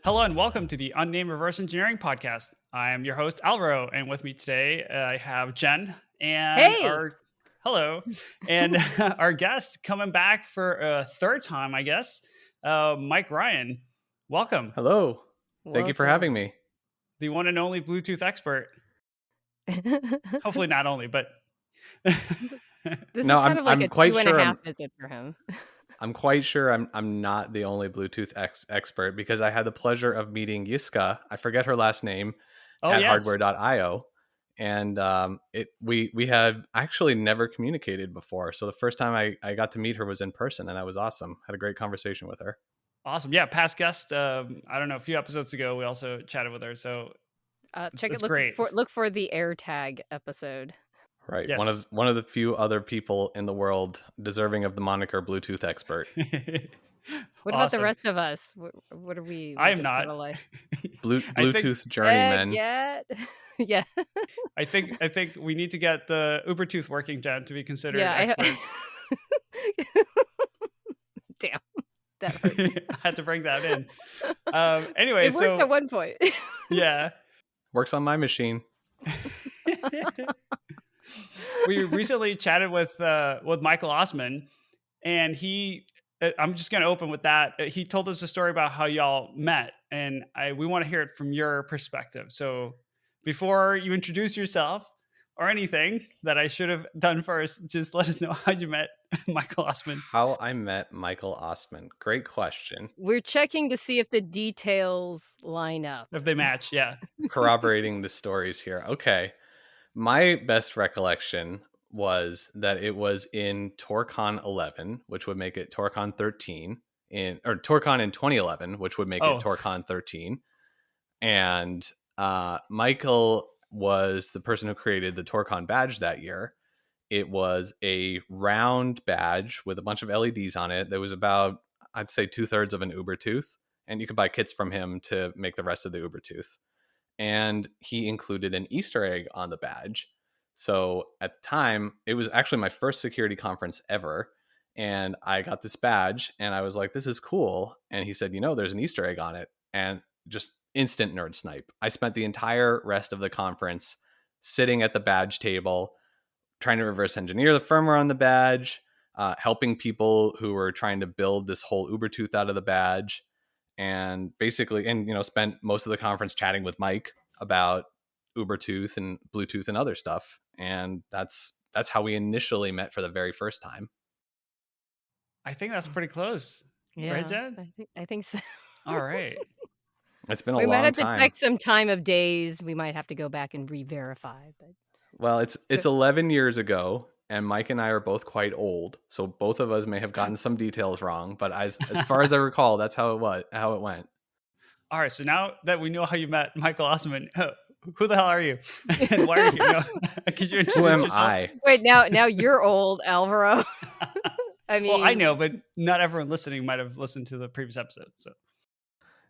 Hello and welcome to the Unnamed Reverse Engineering Podcast. I am your host, Alvaro, and with me today I have Jen and hello, and our guest coming back for a third time, I guess, Mike Ryan. Welcome. Hello. Thank you for having me. The one and only Bluetooth expert. Hopefully not only, but this is kind of like a 2.5 visit for him. I'm quite sure I'm not the only Bluetooth expert because I had the pleasure of meeting Yiska. I forget her last name at hardware.io. And we had actually never communicated before. So the first time I got to meet her was in person, and that was awesome. Had a great conversation with her. Awesome. Yeah, past guest. I don't know, a few episodes ago, we also chatted with her. So check it. Look for the AirTag episode. Right. Yes. One of the few other people in the world deserving of the moniker Bluetooth expert. What about the rest of us? What are we? I am not. Bluetooth journeyman. Yeah. I think we need to get the Ubertooth working, Jen, to be considered experts. Damn. That hurt. I had to bring that in. Anyway, it worked at one point. Yeah. Works on my machine. We recently chatted with Michael Osman, and I'm just going to open with that. He told us a story about how y'all met, and we want to hear it from your perspective. So before you introduce yourself or anything that I should have done first, just let us know how you met Michael Osman. How I met Michael Osman. Great question. We're checking to see if the details line up. If they match, yeah. Corroborating the stories here. Okay. My best recollection was that it was in TourCon 11, which would make it TourCon 13, or TourCon in 2011, which would make it TourCon 13. And Michael was the person who created the TourCon badge that year. It was a round badge with a bunch of LEDs on it. There was about, I'd say, 2/3 of an Ubertooth, and you could buy kits from him to make the rest of the Ubertooth. And he included an Easter egg on the badge. So at the time, it was actually my first security conference ever. And I got this badge and I was like, this is cool. And he said, there's an Easter egg on it. And just instant nerd snipe. I spent the entire rest of the conference sitting at the badge table, trying to reverse engineer the firmware on the badge, helping people who were trying to build this whole Ubertooth out of the badge. And basically, spent most of the conference chatting with Mike about Ubertooth and Bluetooth and other stuff. And that's how we initially met for the very first time. I think that's pretty close. Yeah, right, Jen? I think so. All right. It's been a long time. We might have to check some time of days. We might have to go back and re-verify. But well, it's 11 years ago. And Mike and I are both quite old, so both of us may have gotten some details wrong. But as far as I recall, that's how it went. All right, so now that we know how you met Michael Osman, who the hell are you? And why are you? Could you introduce Who am yourself? I? Wait, now you're old, Alvaro. I mean, well, I know, but not everyone listening might have listened to the previous episode.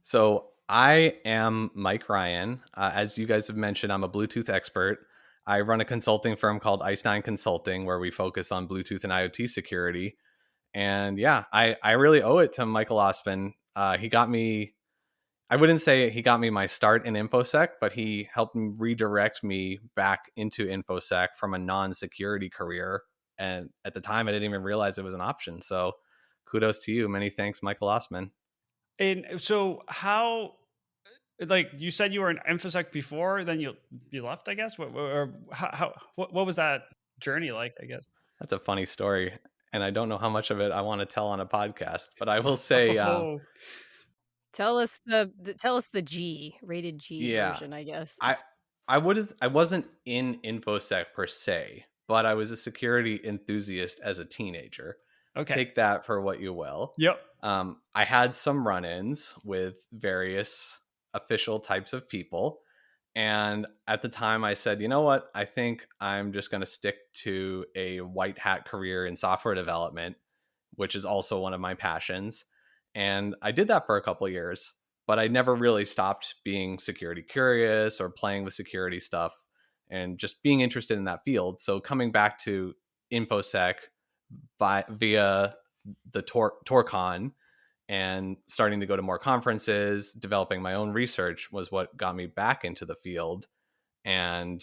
So I am Mike Ryan. As you guys have mentioned, I'm a Bluetooth expert. I run a consulting firm called Ice9 Consulting, where we focus on Bluetooth and IoT security. And yeah, I really owe it to Michael Osman. He got me, I wouldn't say he got me my start in InfoSec, but he helped redirect me back into InfoSec from a non-security career. And at the time, I didn't even realize it was an option. So kudos to you. Many thanks, Michael Osman. And so how... Like you said, you were in InfoSec before, then you left, I guess. What was that journey like? I guess that's a funny story, and I don't know how much of it I want to tell on a podcast, but I will say, tell us the rated G version, I guess. I wasn't in InfoSec per se, but I was a security enthusiast as a teenager. Okay, take that for what you will. Yep. I had some run-ins with various official types of people. And at the time I said, you know what? I think I'm just going to stick to a white hat career in software development, which is also one of my passions. And I did that for a couple of years, but I never really stopped being security curious or playing with security stuff and just being interested in that field. So coming back to InfoSec via the TorCon and starting to go to more conferences, developing my own research was what got me back into the field. And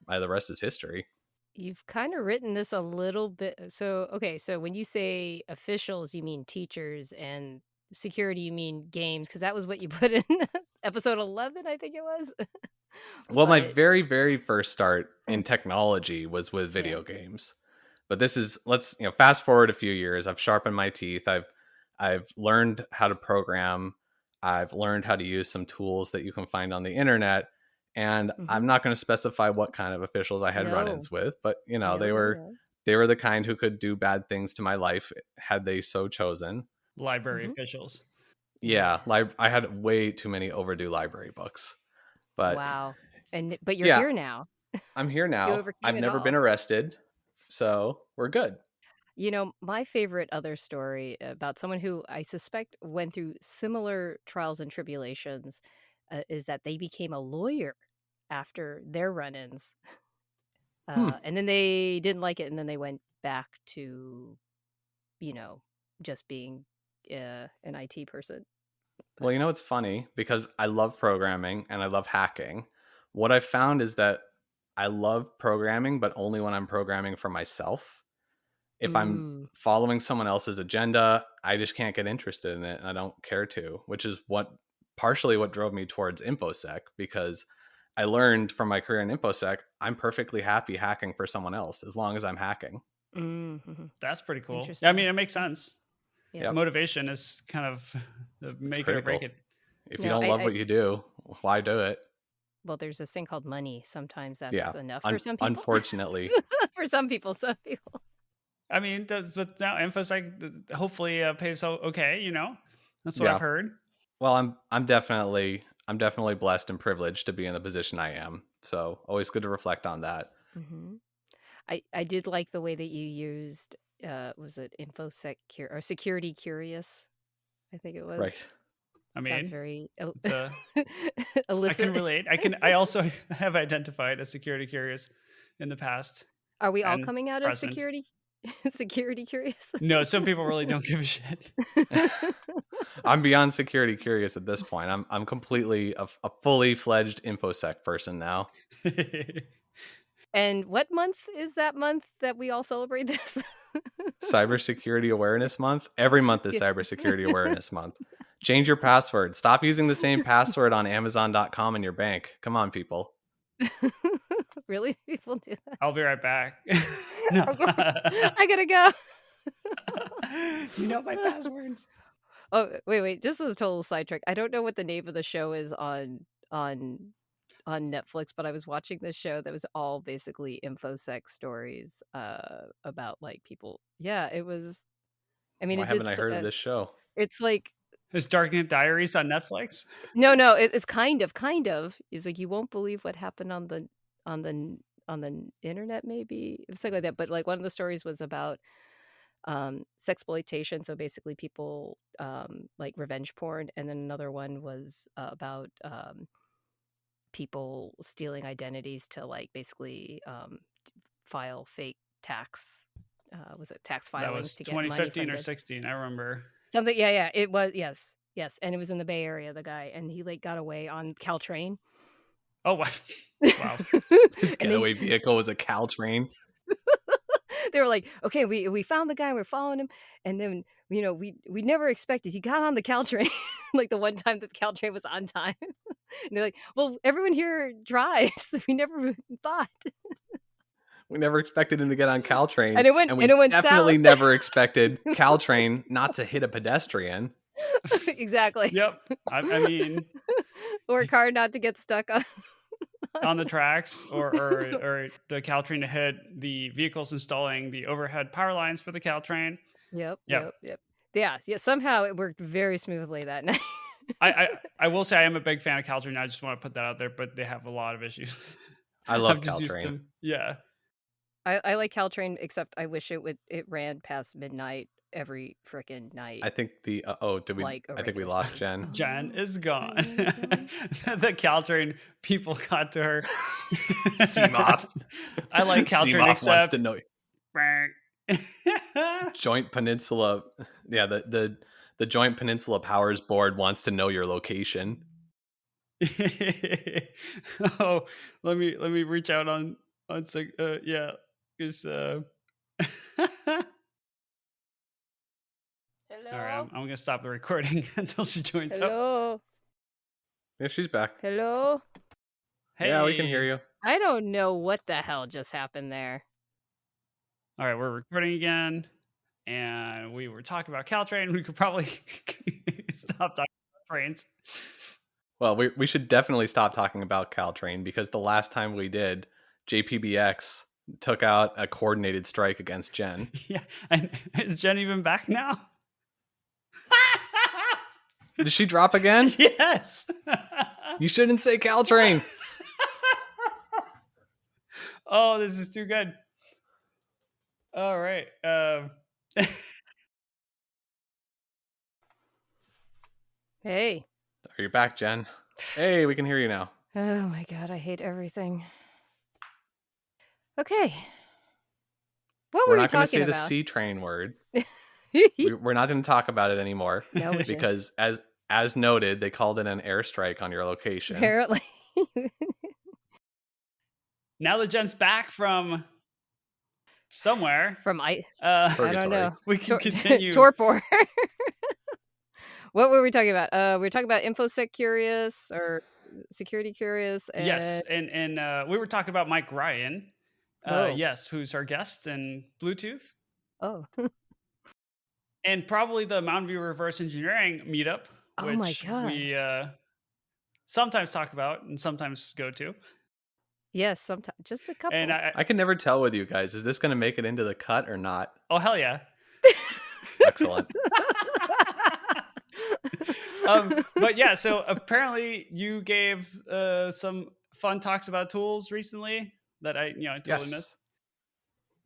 the rest is history. You've kind of written this a little bit. So, okay, so when you say officials, you mean teachers, and security, you mean games, because that was what you put in episode 11, I think it was. Well, my But very, very first start in technology was with yeah. video games. But this is, let's, fast forward a few years. I've sharpened my teeth. I've learned how to program. I've learned how to use some tools that you can find on the internet. And I'm Hmm. not going to specify what kind of officials I had No, run-ins with, but no, no, no. they were the kind who could do bad things to my life had they so chosen. Library Hmm. officials. Yeah, Yeah. I had way too many overdue library books. But Wow. But you're yeah, here now. I'm here You now. overcame I've it never been all. arrested, so we're good. My favorite other story about someone who I suspect went through similar trials and tribulations is that they became a lawyer after their run-ins. Hmm. And then they didn't like it, and then they went back to, you know, just being an IT person. Well, But it's funny because I love programming and I love hacking. What I found is that I love programming, but only when I'm programming for myself. If I'm ooh, following someone else's agenda, I just can't get interested in it and I don't care to, which is partially what drove me towards InfoSec, because I learned from my career in InfoSec, I'm perfectly happy hacking for someone else as long as I'm hacking. mm-hmm. That's pretty cool. Yeah, I mean, Interesting. it makes sense. Yeah. Yep, Motivation is kind of the it's make it or break critical. it. If you No, don't love what you do, why do it? well, there's this thing called money. Sometimes Yeah, that's enough for some people. unfortunately. For some people, some people. I mean, but now InfoSec hopefully pays okay. That's what I've Yeah. heard. Well, I'm definitely blessed and privileged to be in the position I am. So always good to reflect on that. Hmm. I did like the way that you used, was it infosec or security curious? I think it Right. was. I Sounds mean, very it's a. I can illicit. relate. I also have identified as security curious in the past Are we all and coming out as present. security curious? No, some people really don't give a shit. I'm beyond security curious at this point. I'm completely a fully fledged infosec person now. And what month is that month that we all celebrate this? Cybersecurity Awareness Month. Every month is Yeah. Cybersecurity Awareness Month. Change your password. Stop using the same password on Amazon.com in your bank. Come on, people. Really? People do that? I'll be right back. No. Okay. I gotta go. You know my passwords. Oh, wait. Just as a total sidetrack, I don't know what the name of the show is on on Netflix, but I was watching this show that was all basically infosec stories about like people. Yeah, it was. I mean, Why it did. haven't I heard of this show? It's like Is Darknet Diaries on Netflix? no, it's kind of. It's like you won't believe what happened on the on the internet. Maybe it was something like that. But like one of the stories was about sexploitation, so basically people like revenge porn, and then another one was about people stealing identities to like basically file fake tax was it tax That filings was to get money 2015 from or the 16. I remember. something. Yeah, it was. Yes, and it was in the Bay Area, the guy, and he like got away on Caltrain. Oh, wow. Wow. His And then getaway vehicle was a Caltrain. they were like, okay, we found the guy, we're following him, and then we never expected he got on the Caltrain like the one time that the Caltrain was on time. And they're like, well, everyone here drives. We never thought. We never expected him to get on Caltrain, And it went and and we it went south. definitely never expected Caltrain not to hit a pedestrian. Exactly. Yep. I mean, Or a car not to get stuck on. on the tracks or the Caltrain to hit the vehicles installing the overhead power lines for the Caltrain. Yep. Yep. Yeah, somehow it worked very smoothly that night. I will say I am a big fan of Caltrain. I just want to put that out there, but they have a lot of issues. I love I've just used Caltrain. them. Yeah. I like Caltrain, except I wish it ran past midnight every frickin' night. I think the Like a I think we regular lost station. Jen. Jen is gone. Train, gone. The Caltrain people got to her. Seamoth. I like Caltrain, Seamoth wants to except know Joint Peninsula. Yeah, the Joint Peninsula Powers Board wants to know your location. Oh, let me reach out on yeah, because Hello. all right, I'm gonna stop the recording until she joins up. Hello. Yeah, she's back. Hello. Hey, Yeah, we can hear you. I don't know what the hell just happened there. All right, we're recording again, and we were talking about Caltrain. We could probably stop talking about trains. Well, we should definitely stop talking about Caltrain because the last time we did, JPBX took out a coordinated strike against Jen. Yeah, and is Jen even back now? Did she drop again? Yes. You shouldn't say Caltrain. Oh, this is too good. All right. Hey. Are you back, Jen? Hey, we can hear you now. Oh my god, I hate everything. Okay. What We're were we not going to say talking the about? C train word. We're not going to talk about it anymore. No, we because as noted, they called in an airstrike on your location. apparently. Now that Jen's back from somewhere, From ice. I don't Purgatory. know. We can continue. Torpor. What were we talking about? We were talking about InfoSec Curious or Security Curious. And... Yes, and we were talking about Mike Ryan. Yes, who's our guest in Bluetooth. Oh. And probably the Mountain View Reverse Engineering meetup, Oh my which god. we sometimes talk about and sometimes go to. Yes, sometimes just a couple. And I can never tell with you guys. Is this going to make it into the cut or not? Oh, hell yeah. Excellent. But yeah, so apparently you gave some fun talks about tools recently that I totally missed.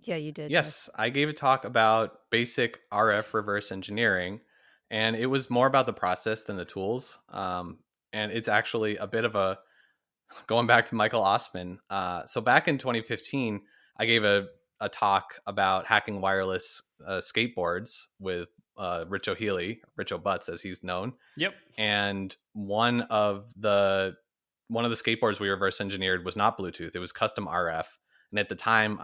Yeah, you did. Yes, I gave a talk about basic RF reverse engineering, and it was more about the process than the tools. And it's actually a bit of a going back to Michael Osman. So back in 2015, I gave a talk about hacking wireless skateboards with Rich O'Healy, Rich O'Butts as he's known. Yep. And one of the skateboards we reverse engineered was not Bluetooth; it was custom RF. And at the time,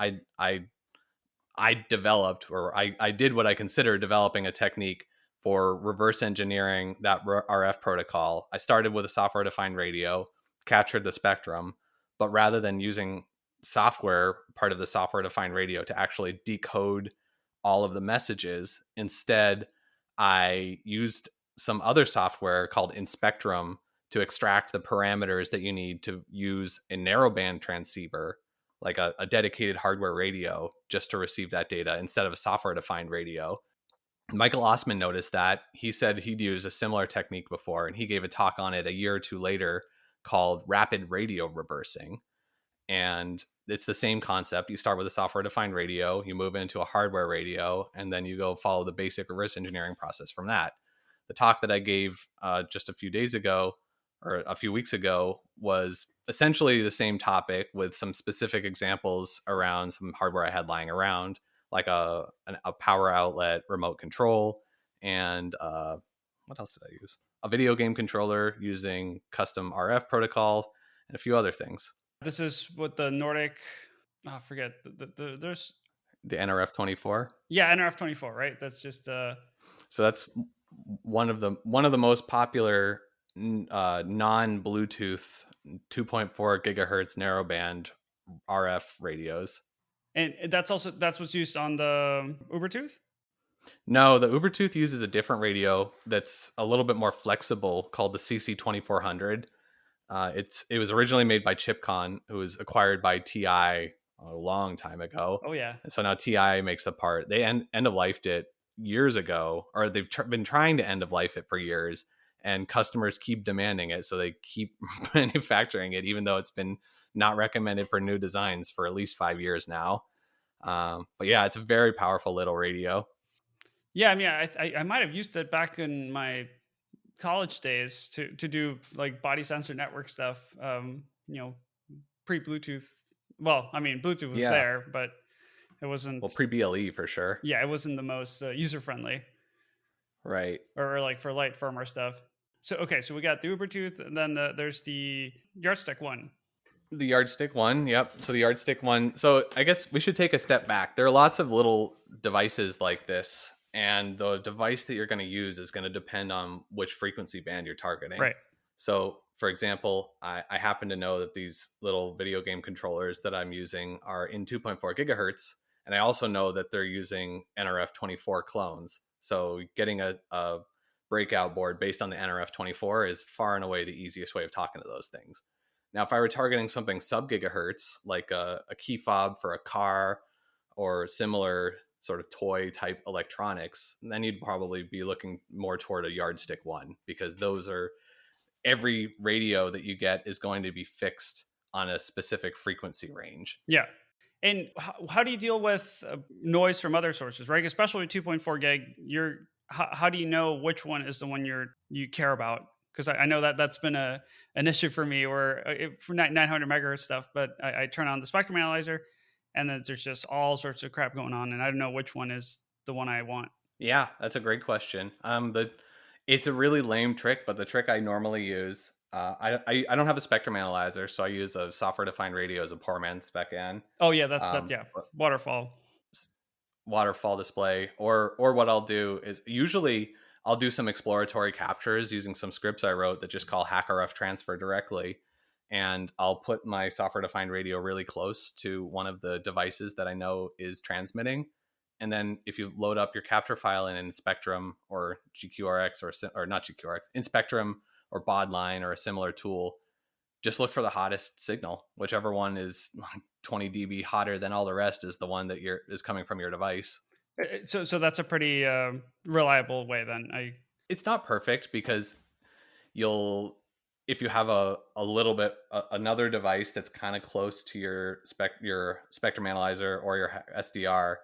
I developed, or I did what I consider developing a technique for reverse engineering that RF protocol. I started with a software-defined radio, captured the spectrum, but rather than using software, part of the software-defined radio, to actually decode all of the messages, instead, I used some other software called InSpectrum to extract the parameters that you need to use a narrowband transceiver, like a dedicated hardware radio, just to receive that data instead of a software-defined radio. Michael Osman noticed that. He said he'd used a similar technique before, and he gave a talk on it a year or two later called rapid radio reversing. And it's the same concept. You start with a software-defined radio, you move into a hardware radio, and then you go follow the basic reverse engineering process from that. The talk that I gave just a few days ago, or a few weeks ago, was essentially the same topic with some specific examples around some hardware I had lying around, like a power outlet remote control, and what else did I use? A video game controller using custom RF protocol, and a few other things. This is what the Nordic, I forget, there's... The NRF24? Yeah, NRF24, right? That's just... So that's one of the most popular non-Bluetooth 2.4 gigahertz narrowband RF radios. And that's what's used on the Ubertooth? No, the Ubertooth uses a different radio that's a little bit more flexible called the CC2400. It was originally made by Chipcon, who was acquired by TI a long time ago. Oh yeah. And so now TI makes the part. They end of lifed it years ago, or they've been trying to end of life it for years. and customers keep demanding it, so they keep manufacturing it, even though it's been not recommended for new designs for at least 5 years now. But yeah, it's a very powerful little radio. Yeah, I mean, I might have used it back in my college days to do like body sensor network stuff. You know, pre Bluetooth. Well, I mean, Bluetooth was Yeah, there, but it well, wasn't. pre BLE for sure. Yeah, it wasn't the most user friendly, Right. or like for light firmware stuff. So okay, so we got the Ubertooth, and then there's the yardstick one. The yardstick one, yep. So the yardstick one. So I guess we should take a step back. There are lots of little devices like this, and the device that you're going to use is going to depend on which frequency band you're targeting. Right. So, for example, I happen to know that these little video game controllers that I'm using are in 2.4 gigahertz, and I also know that they're using NRF24 clones. So getting a breakout board based on the NRF24 is far and away the easiest way of talking to those things. Now, if I were targeting something sub gigahertz, like a key fob for a car or similar sort of toy type electronics, then you'd probably be looking more toward a yardstick one, because those are, every radio that you get is going to be fixed on a specific frequency range. Yeah. And how do you deal with noise from other sources, right? Especially with 2.4 gig, how do you know which one is the one you care about? Because I know that's been an issue for me, or for 900 megahertz stuff. But I turn on the spectrum analyzer, and then there's just all sorts of crap going on, and I don't know which one is the one I want. Yeah, that's a great question. It's a really lame trick, but the trick I normally use, I don't have a spectrum analyzer, so I use a software defined radio as a poor man's spec N. Oh yeah, that's yeah, waterfall. Waterfall display, or what I'll do is, usually I'll do some exploratory captures using some scripts I wrote that just call HackerRef transfer directly, and I'll put my software defined radio really close to one of the devices that I know is transmitting. And then if you load up your capture file in Spectrum or GQRX, or not GQRX, in Spectrum or Baudline or a similar tool, just look for the hottest signal. Whichever one is 20 dB hotter than all the rest is the one that is coming from your device. So that's a pretty reliable way then. It's not perfect, because if you have a little bit another device that's kind of close to your spectrum analyzer or your SDR,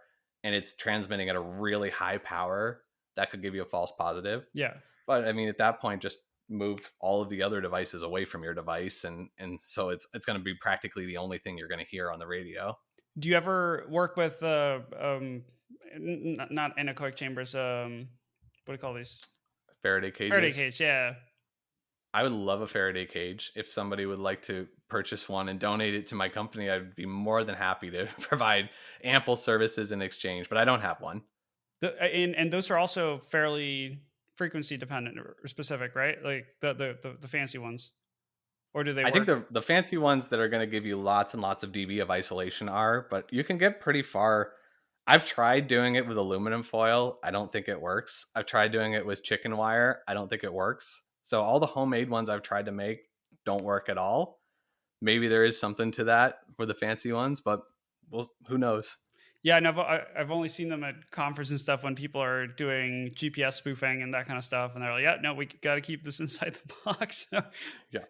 and it's transmitting at a really high power, that could give you a false positive. Yeah. But I mean, at that point, just move all of the other devices away from your device, and so it's going to be practically the only thing you're going to hear on the radio. Do you ever work with not anechoic chambers? What do you call these? Faraday cages. Faraday cage, yeah. I would love a Faraday cage. If somebody would like to purchase one and donate it to my company, I'd be more than happy to provide ample services in exchange, but I don't have one. And those are also fairly frequency dependent or specific, right? Like the fancy ones, or do they? I think the fancy ones that are going to give you lots and lots of dB of isolation are, but you can get pretty far. I've tried doing it with aluminum foil. I don't think it works. I've tried doing it with chicken wire. I don't think it works. So all the homemade ones I've tried to make don't work at all. Maybe there is something to that for the fancy ones, but who knows? Yeah, and I've only seen them at conferences and stuff when people are doing GPS spoofing and that kind of stuff, and they're like, "Yeah, no, we got to keep this inside the box." Yeah,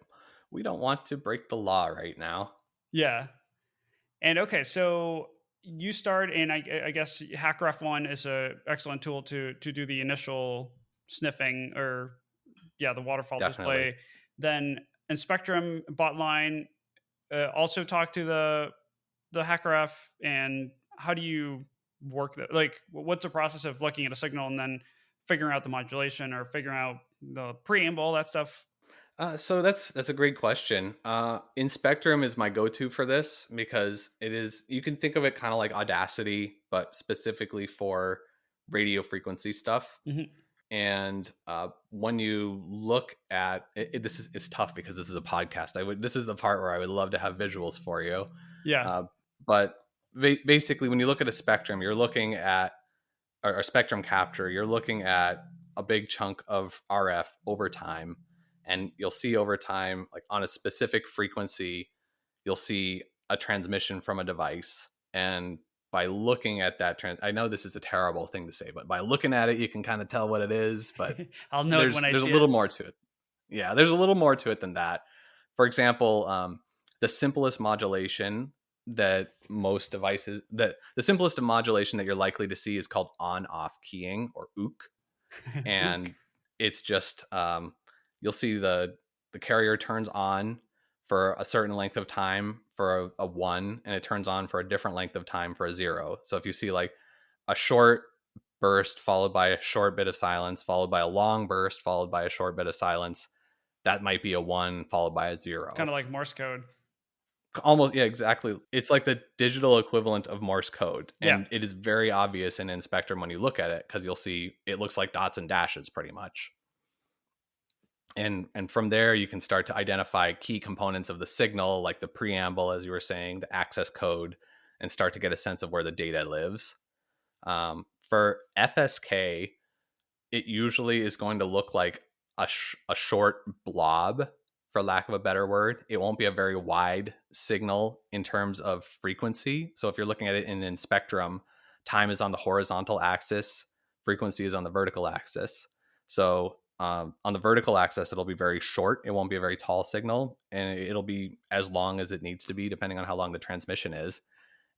we don't want to break the law right now. Yeah, and okay, so you start, and I guess HackerF1 is a excellent tool to do the initial sniffing, or the waterfall Definitely. display. Then in Spectrum Botline, also talk to the HackerF, and how do you work that? Like, what's the process of looking at a signal and then figuring out the modulation or figuring out the preamble, that stuff? So that's a great question. In Spectrum is my go-to for this, because you can think of it kind of like Audacity, but specifically for radio frequency stuff. Mm-hmm. And when you look at it, it's tough because this is a podcast. This is the part where I would love to have visuals for you. Yeah. But basically, when you look at a spectrum, you're looking at a spectrum capture. You're looking at a big chunk of RF over time, and you'll see over time, like on a specific frequency, you'll see a transmission from a device. And by looking at that I know this is a terrible thing to say, but by looking at it, you can kind of tell what it is. But I'll know it when I see there's a little more to it. Yeah, there's a little more to it than that. For example, the simplest modulation that most devices that the simplest of modulation that you're likely to see is called on-off keying, or ook. Ook. And it's just you'll see the carrier turns on for a certain length of time for a one, and it turns on for a different length of time for a zero. So if you see like a short burst followed by a short bit of silence followed by a long burst followed by a short bit of silence, that might be a one followed by a Kind zero. of like Morse code. Almost, yeah, exactly. It's like the digital equivalent of Morse code, Yeah. and it is very obvious in Spectrum when you look at it, because you'll see it looks like dots and dashes pretty much. And from there you can start to identify key components of the signal, like the preamble, as you were saying, the access code, and start to get a sense of where the data lives. For FSK, it usually is going to look like a short blob, for lack of a better word. It won't be a very wide signal in terms of frequency. So if you're looking at it in spectrum, time is on the horizontal axis, frequency is on the vertical axis. So on the vertical axis, it'll be very short. It won't be a very tall signal, and it'll be as long as it needs to be, depending on how long the transmission is.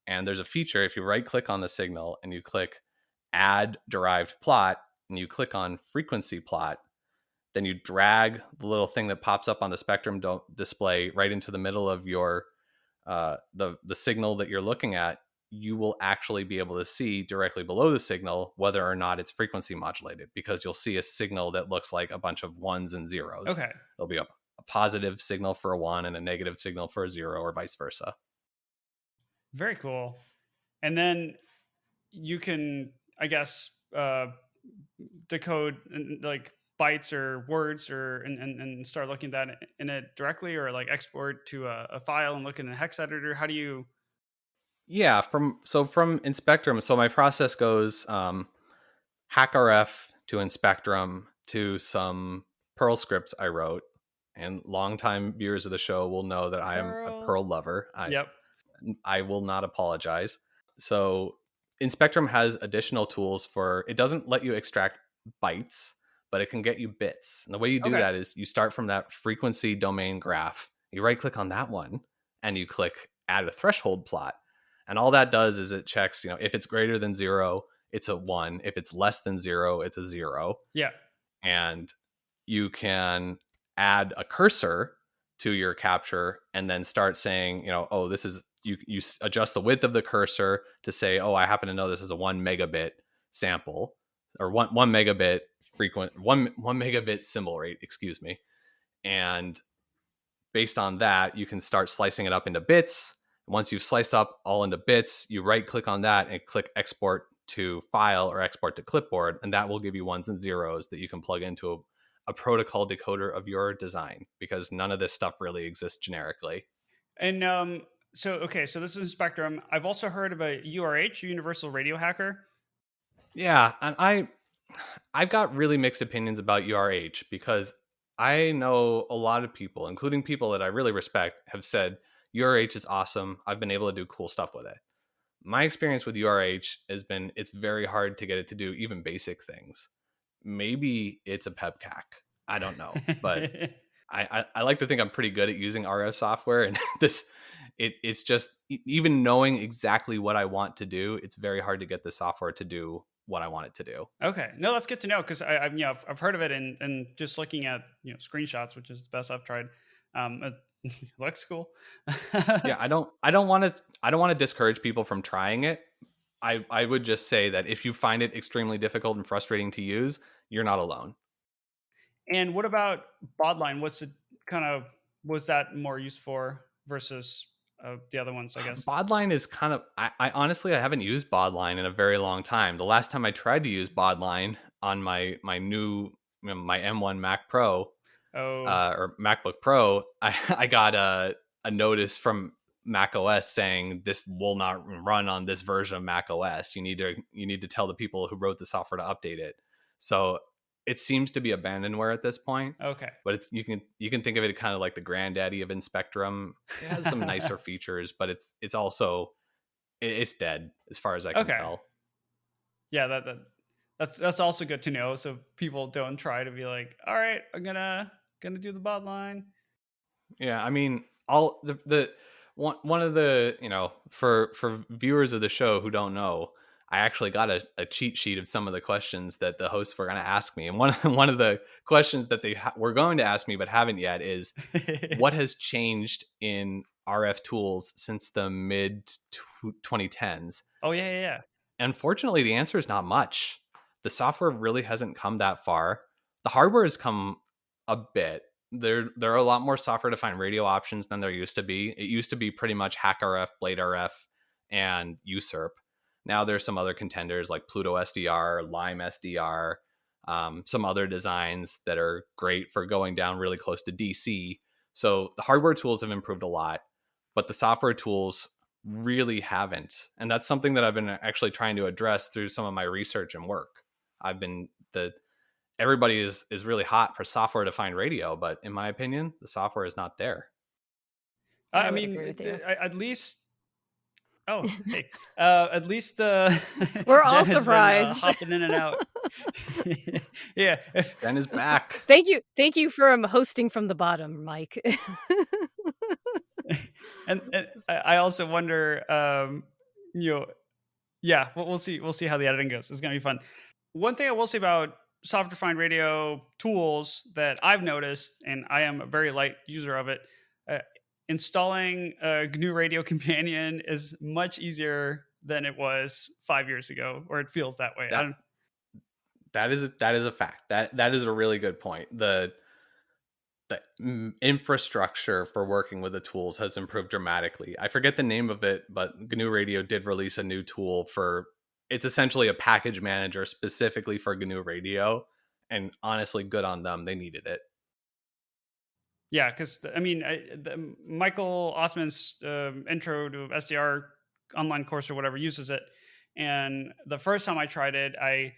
And there's a feature, if you right click on the signal and you click add derived plot, and you click on frequency plot, then you drag the little thing that pops up on the spectrum display right into the middle of your the signal that you're looking at. You will actually be able to see directly below the signal whether or not it's frequency modulated, because you'll see a signal that looks like a bunch of ones and zeros. Okay. There'll be a positive signal for a one and a negative signal for a zero, or vice versa. Very cool. And then you can, I guess, decode like bytes or words, or and start looking at that in it directly, or like export to a file and look in a hex editor. How do you? Yeah, from Inspectrum, so my process goes HackRF to Inspectrum to some Perl scripts I wrote. And longtime viewers of the show will know that I am a Pearl. Perl lover. Yep. I will not apologize. So Inspectrum has additional tools for, it doesn't let you extract bytes, but it can get you bits. And the way you do Okay. that is you start from that frequency domain graph. You right click on that one and you click add a threshold plot. And all that does is it checks, if it's greater than zero, it's a one. If it's less than zero, it's a zero. Yeah. And you can add a cursor to your capture and then start saying, oh, this is, you adjust the width of the cursor to say, oh, I happen to know this is a 1 megabit sample, or one megabit one megabit symbol rate, excuse me. And based on that, you can start slicing it up into bits. Once you've sliced up all into bits, you right click on that and click export to file or export to clipboard, and that will give you ones and zeros that you can plug into a protocol decoder of your design, because none of this stuff really exists generically. And so okay, so this is Spectrum. I've also heard of a URH, Universal Radio Hacker. Yeah, and I've got really mixed opinions about URH, because I know a lot of people, including people that I really respect, have said URH is awesome. I've been able to do cool stuff with it. My experience with URH has been it's very hard to get it to do even basic things. Maybe it's a pepcac. I don't know, but I like to think I'm pretty good at using RF software, and it's just even knowing exactly what I want to do, it's very hard to get the software to do what I want it to do. Okay, no, that's good to know, because I've I've heard of it, and just looking at screenshots, which is the best I've tried. It looks cool. Yeah, I don't want to discourage people from trying it. I would just say that if you find it extremely difficult and frustrating to use, you're not alone. And what about Bodline? What's it kind of, was that more used for versus the other ones, I guess? Bodline is kind of, I honestly, I haven't used Bodline in a very long time. The last time I tried to use Bodline on my new, my M1 Mac Pro, Oh, or MacBook Pro, I got a notice from Mac OS saying this will not run on this version of Mac OS. You need to tell the people who wrote the software to update it. So it seems to be abandonware at this point. okay. But you can think of it kind of like the granddaddy of Inspectrum. It has some nicer features, but it's also it's dead as far as I can Okay. tell. Yeah, that's also good to know, so people don't try to be like, all right, I'm gonna gonna do the bot line. Yeah, I mean, all the one of the, for viewers of the show who don't know, I actually got a cheat sheet of some of the questions that the hosts were going to ask me, and one of the questions that they were going to ask me but haven't yet is, what has changed in RF tools since the mid 2010s? Oh yeah. Unfortunately, the answer is not much. The software really hasn't come that far. The hardware has come a bit. There are a lot more software-defined radio options than there used to be. It used to be pretty much Hack RF, Blade RF, and Usurp. Now there's some other contenders like Pluto SDR, Lime SDR, some other designs that are great for going down really close to DC. So the hardware tools have improved a lot, but the software tools really haven't. And that's something that I've been actually trying to address through some of my research and work. Everybody is really hot for software defined radio, but in my opinion, the software is not there. I I would mean, agree with you. at least. Oh, hey. At least We're all Jen has been surprised. hopping in and out. Yeah. Jen is back. Thank you for hosting from the bottom, Mike. and I also wonder, yeah, we'll see. We'll see how the editing goes. It's gonna be fun. One thing I will say about software-defined radio tools that I've noticed, and I am a very light user of it, installing a GNU Radio Companion is much easier than it was 5 years ago, or it feels that way. That is a fact. That is a really good point. The infrastructure for working with the tools has improved dramatically. I forget the name of it, but GNU Radio did release a new tool it's essentially a package manager specifically for GNU Radio, and honestly, good on them. They needed it. Yeah, because I mean, Michael Osman's intro to SDR online course or whatever uses it, and the first time I tried it, I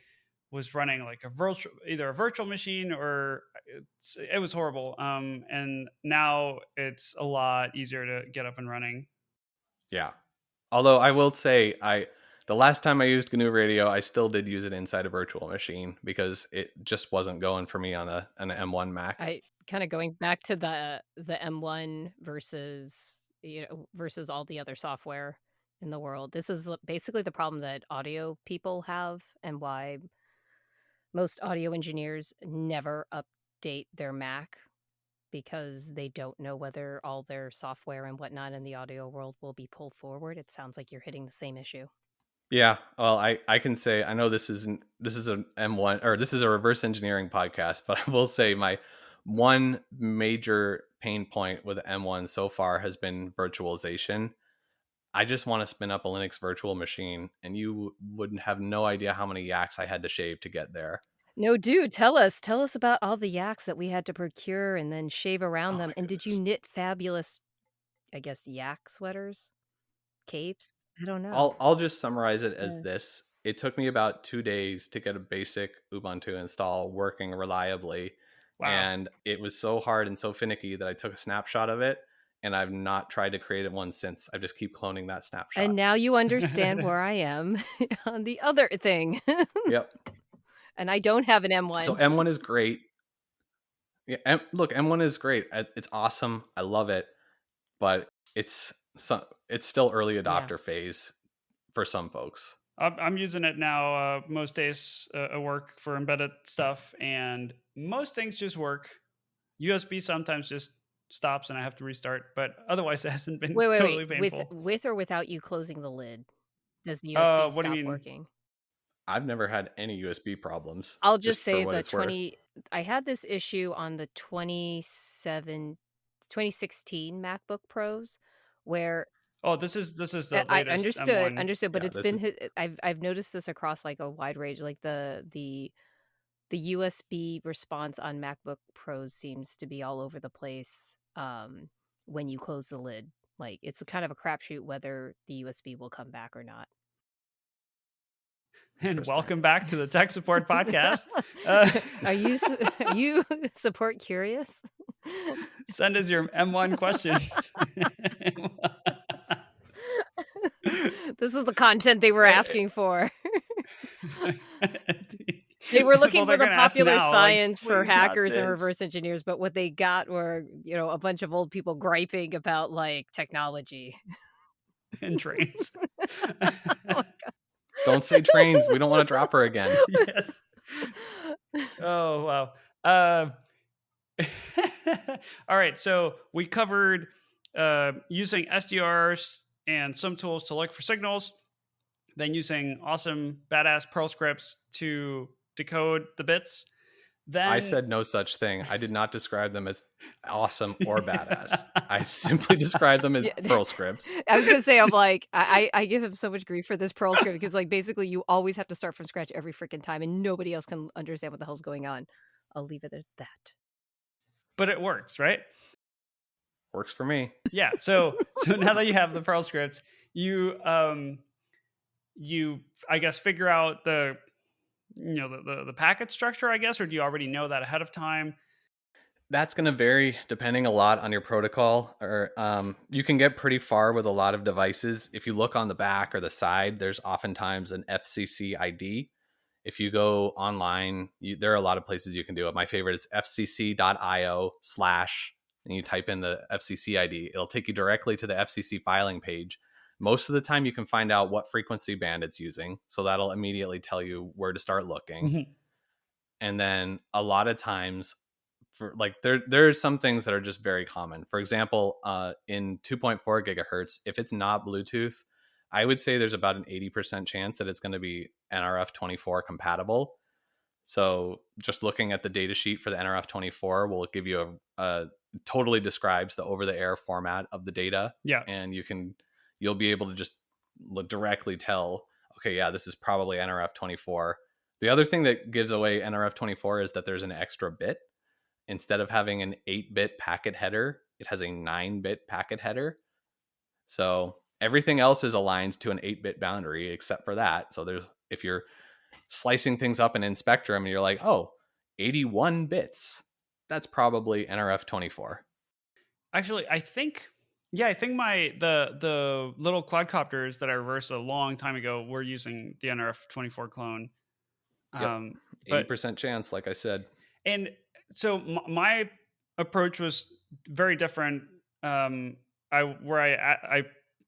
was running like either a virtual machine or it was horrible. And now it's a lot easier to get up and running. Yeah, although I will say, the last time I used GNU Radio, I still did use it inside a virtual machine because it just wasn't going for me on an M1 Mac. I kind of going back to the M1 versus all the other software in the world. This is basically the problem that audio people have, and why most audio engineers never update their Mac, because they don't know whether all their software and whatnot in the audio world will be pulled forward. It sounds like you're hitting the same issue. Yeah, well, I can say, I know this is an M1, or this is a reverse engineering podcast, but I will say my one major pain point with M1 so far has been virtualization. I just want to spin up a Linux virtual machine, and you wouldn't have no idea how many yaks I had to shave to get there. No, dude, tell us about all the yaks that we had to procure and then shave around them. And did you knit fabulous, I guess, yak sweaters, capes? I don't know. I'll just summarize it as this. It took me about 2 days to get a basic Ubuntu install working reliably. Wow. And it was so hard and so finicky that I took a snapshot of it, and I've not tried to create one since. I just keep cloning that snapshot. And now you understand where I am on the other thing. Yep. And I don't have an M1. So M1 is great. Yeah, look, M1 is great. It's awesome. I love it. But it's still early adopter phase for some folks. I'm using it now most days at work for embedded stuff, and most things just work. USB sometimes just stops and I have to restart, but otherwise it hasn't been totally painful. With or without you closing the lid, does the USB stop working? I've never had any USB problems. I'll just say I had this issue on the 2016 MacBook Pros, where this is the latest. I understood, but it's been I've noticed this across like a wide range. Like the USB response on MacBook Pros seems to be all over the place when you close the lid. Like, it's kind of a crapshoot whether the USB will come back or not. And welcome back to the Tech Support Podcast. Are you support curious? Send us your M1 questions. This is the content they were asking for. They were looking Well, for they're the gonna ask popular now, like, science for "Please, not hackers and this." reverse engineers, but what they got were, a bunch of old people griping about, like, technology. And trains. Oh Don't say trains. We don't want to drop her again. Yes. Oh, wow. Uh, all right, so we covered, using SDRs and some tools to look for signals, then using awesome, badass Perl scripts to decode the bits. I Then said no such thing. I did not describe them as awesome or badass. I simply described them as Yeah. Perl scripts. I was gonna say, I'm like, I give him so much grief for this Perl script because, like, basically you always have to start from scratch every freaking time, and nobody else can understand what the hell's going on. I'll leave it at that. but it works, right? Works for me. Yeah. So now that you have the Perl scripts, you I guess figure out the packet structure, I guess, or do you already know that ahead of time? That's going to vary depending a lot on your protocol. Or you can get pretty far with a lot of devices. If you look on the back or the side, there's oftentimes an FCC ID. If you go online, there are a lot of places you can do it. My favorite is fcc.io/ and you type in the FCC ID. It'll take you directly to the FCC filing page. Most of the time, you can find out what frequency band it's using. So that'll immediately tell you where to start looking. Mhm. And then a lot of times, for like there's some things that are just very common. For example, in 2.4 gigahertz, if it's not Bluetooth, I would say there's about an 80% chance that it's going to be NRF24 compatible. So just looking at the data sheet for the NRF24 will give you a totally describes the over the air format of the data. Yeah. And you'll be able to just directly tell, okay, yeah, this is probably NRF24. The other thing that gives away NRF24 is that there's an extra bit. Instead of having an 8-bit packet header, it has a 9-bit packet header. So everything else is aligned to an 8-bit boundary except for that. So if you're slicing things up in Spectrum and you're like, oh, 81 bits, that's probably NRF24. Actually, I think the little quadcopters that I reversed a long time ago were using the NRF24 clone. Yep. But 80% chance, like I said. and so my approach was very different. I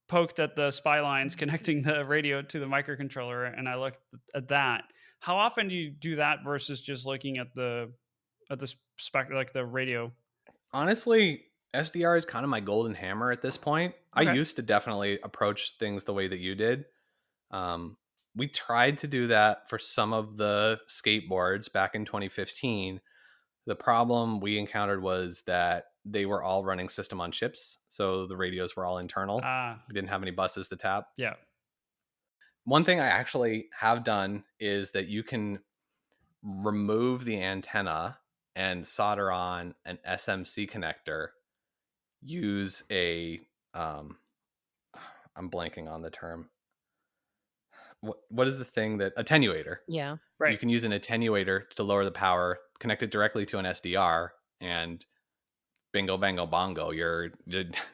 poked at the spy lines connecting the radio to the microcontroller, and I looked at that. How often do you do that versus just looking at the spec, like the radio? Honestly, SDR is kind of my golden hammer at this point. I Okay. used to definitely approach things the way that you did. Um, we tried to do that for some of the skateboards back in 2015. The problem we encountered was that they were all running system on chips. So the radios were all internal. Ah, We didn't have any buses to tap. yeah. One thing I actually have done is that you can remove the antenna and solder on an SMC connector. Use I'm blanking on the term. What is the thing that attenuator? Yeah. Right. You can use an attenuator to lower the power, connect it directly to an SDR, and bingo, bango, bongo.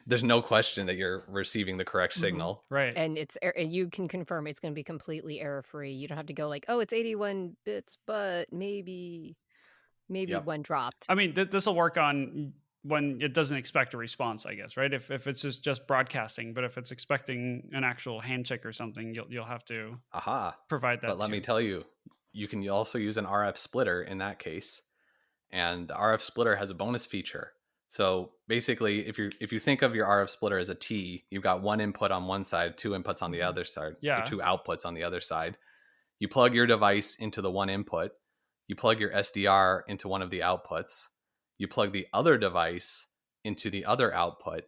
There's no question that you're receiving the correct signal. Right. And and you can confirm it's gonna be completely error-free. You don't have to go like, "Oh, it's 81 bits, but maybe Yep. one dropped." I mean, this will work on when it doesn't expect a response, I guess, right? If it's just broadcasting, but if it's expecting an actual handshake or something, you'll have to Aha. provide that But let too. me tell you, you can also use an RF splitter in that case. And the RF splitter has a bonus feature. So basically, if you think of your RF splitter as a T, you've got one input on one side, two inputs on the other side, or Yeah. two outputs on the other side. You plug your device into the one input, you plug your SDR into one of the outputs, you plug the other device into the other output,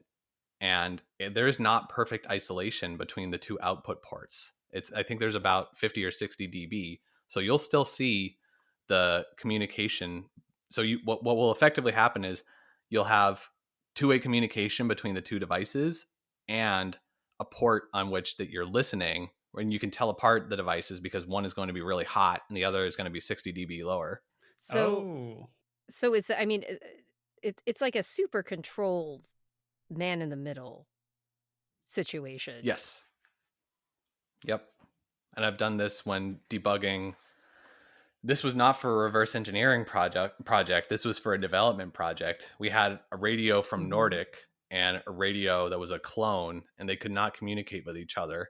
and there is not perfect isolation between the two output ports. I think there's about 50 or 60 dB. So you'll still see the communication. So what will effectively happen is you'll have two-way communication between the two devices and a port on which that you're listening, when you can tell apart the devices because one is going to be really hot and the other is going to be 60 dB lower. So Oh. so it's I mean, it's like a super controlled man in the middle situation. Yes. Yep. And I've done this when debugging This was not for a reverse engineering project. This was for a development project. We had a radio from Mm-hmm. Nordic and a radio that was a clone, and they could not communicate with each other.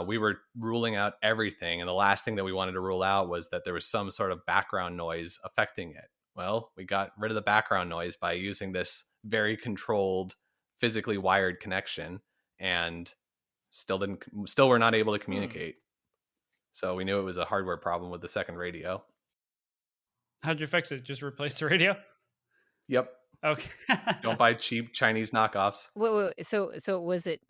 We were ruling out everything, and the last thing that we wanted to rule out was that there was some sort of background noise affecting it. Well, we got rid of the background noise by using this very controlled, physically wired connection, and still were not able to Hmm. communicate. So we knew it was a hardware problem with the second radio. How'd you fix it? Just replace the radio? Yep. Okay. Don't buy cheap Chinese knockoffs. Wait. So was it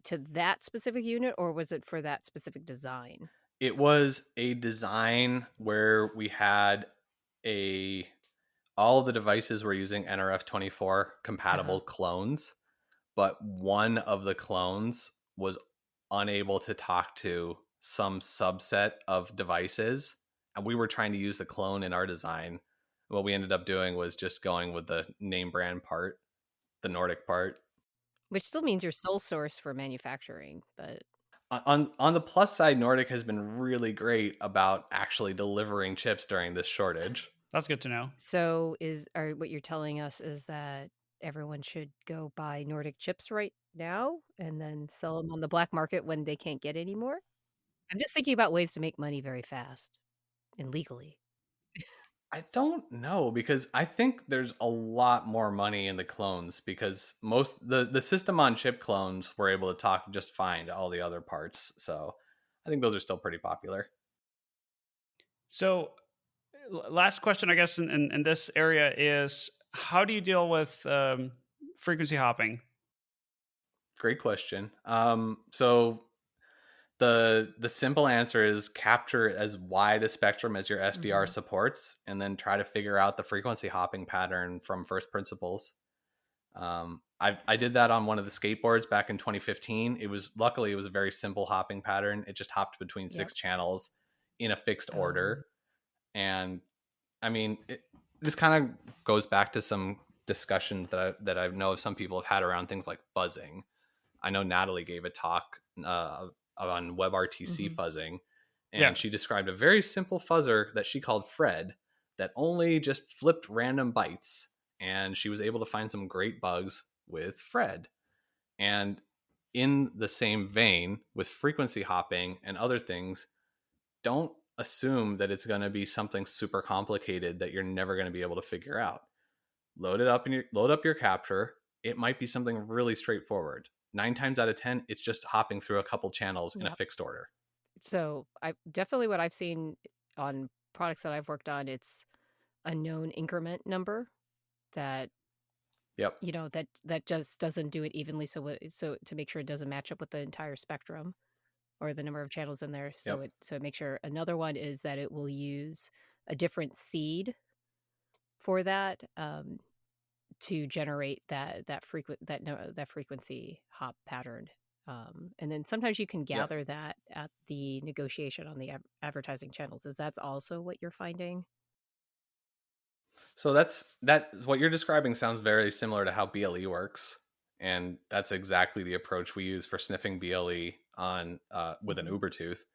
to that specific unit, or was it for that specific design? It was a design where we had a all of the devices were using NRF24 Uh-huh. compatible clones, but one of the clones was unable to talk to some subset of devices. And we were trying to use the clone in our design. What we ended up doing was just going with the name brand part, the Nordic part. Which still means you're sole source for manufacturing, but On the plus side, Nordic has been really great about actually delivering chips during this shortage. That's good to know. so what you're telling us is that everyone should go buy Nordic chips right now and then sell them on the black market when they can't get any more? I'm just thinking about ways to make money very fast and legally. I don't know because I think there's a lot more money in the clones because most the system on chip clones were able to talk just fine to all the other parts. So I think those are still pretty popular. So, last question, I guess, in this area is how do you deal with frequency hopping? Great question. So the simple answer is capture as wide a spectrum as your SDR Mhm. supports, and then try to figure out the frequency hopping pattern from first principles. I did that on one of the skateboards back in 2015. Luckily it was a very simple hopping pattern. It just hopped between Yep. six channels in a fixed Oh. order, and I mean this kind of goes back to some discussions that I know some people have had around things like fuzzing. I know Natalie gave a talk on WebRTC Mhm. fuzzing, Yeah. and she described a very simple fuzzer that she called Fred that only just flipped random bytes, and she was able to find some great bugs with Fred. And in the same vein, with frequency hopping and other things, don't assume that it's going to be something super complicated that you're never going to be able to figure out. Load up your capture. It might be something really straightforward. 9 times out of 10, it's just hopping through a couple channels in a Yep. fixed order. So, I definitely what I've seen on products that I've worked on, it's a known increment number that Yep. that just doesn't do it evenly, so to make sure it doesn't match up with the entire spectrum or the number of channels in there, Yep. so make sure. Another one is that it will use a different seed for that, to generate that frequency hop pattern, and then sometimes you can Yep. gather that at the negotiation on the advertising channels. Is that's also what you're finding? So that what you're describing sounds very similar to how BLE works, and that's exactly the approach we use for sniffing BLE on with an Mhm. Ubertooth.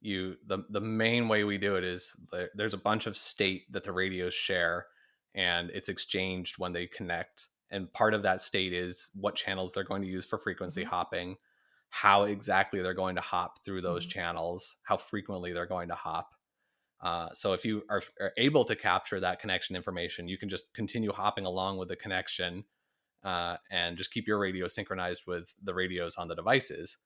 The main way we do it is there's a bunch of state that the radios share, and it's exchanged when they connect. And part of that state is what channels they're going to use for frequency Mhm. hopping, how exactly they're going to hop through those Mhm. channels, how frequently they're going to hop. So if you are able to capture that connection information, you can just continue hopping along with the connection and just keep your radio synchronized with the radios on the devices.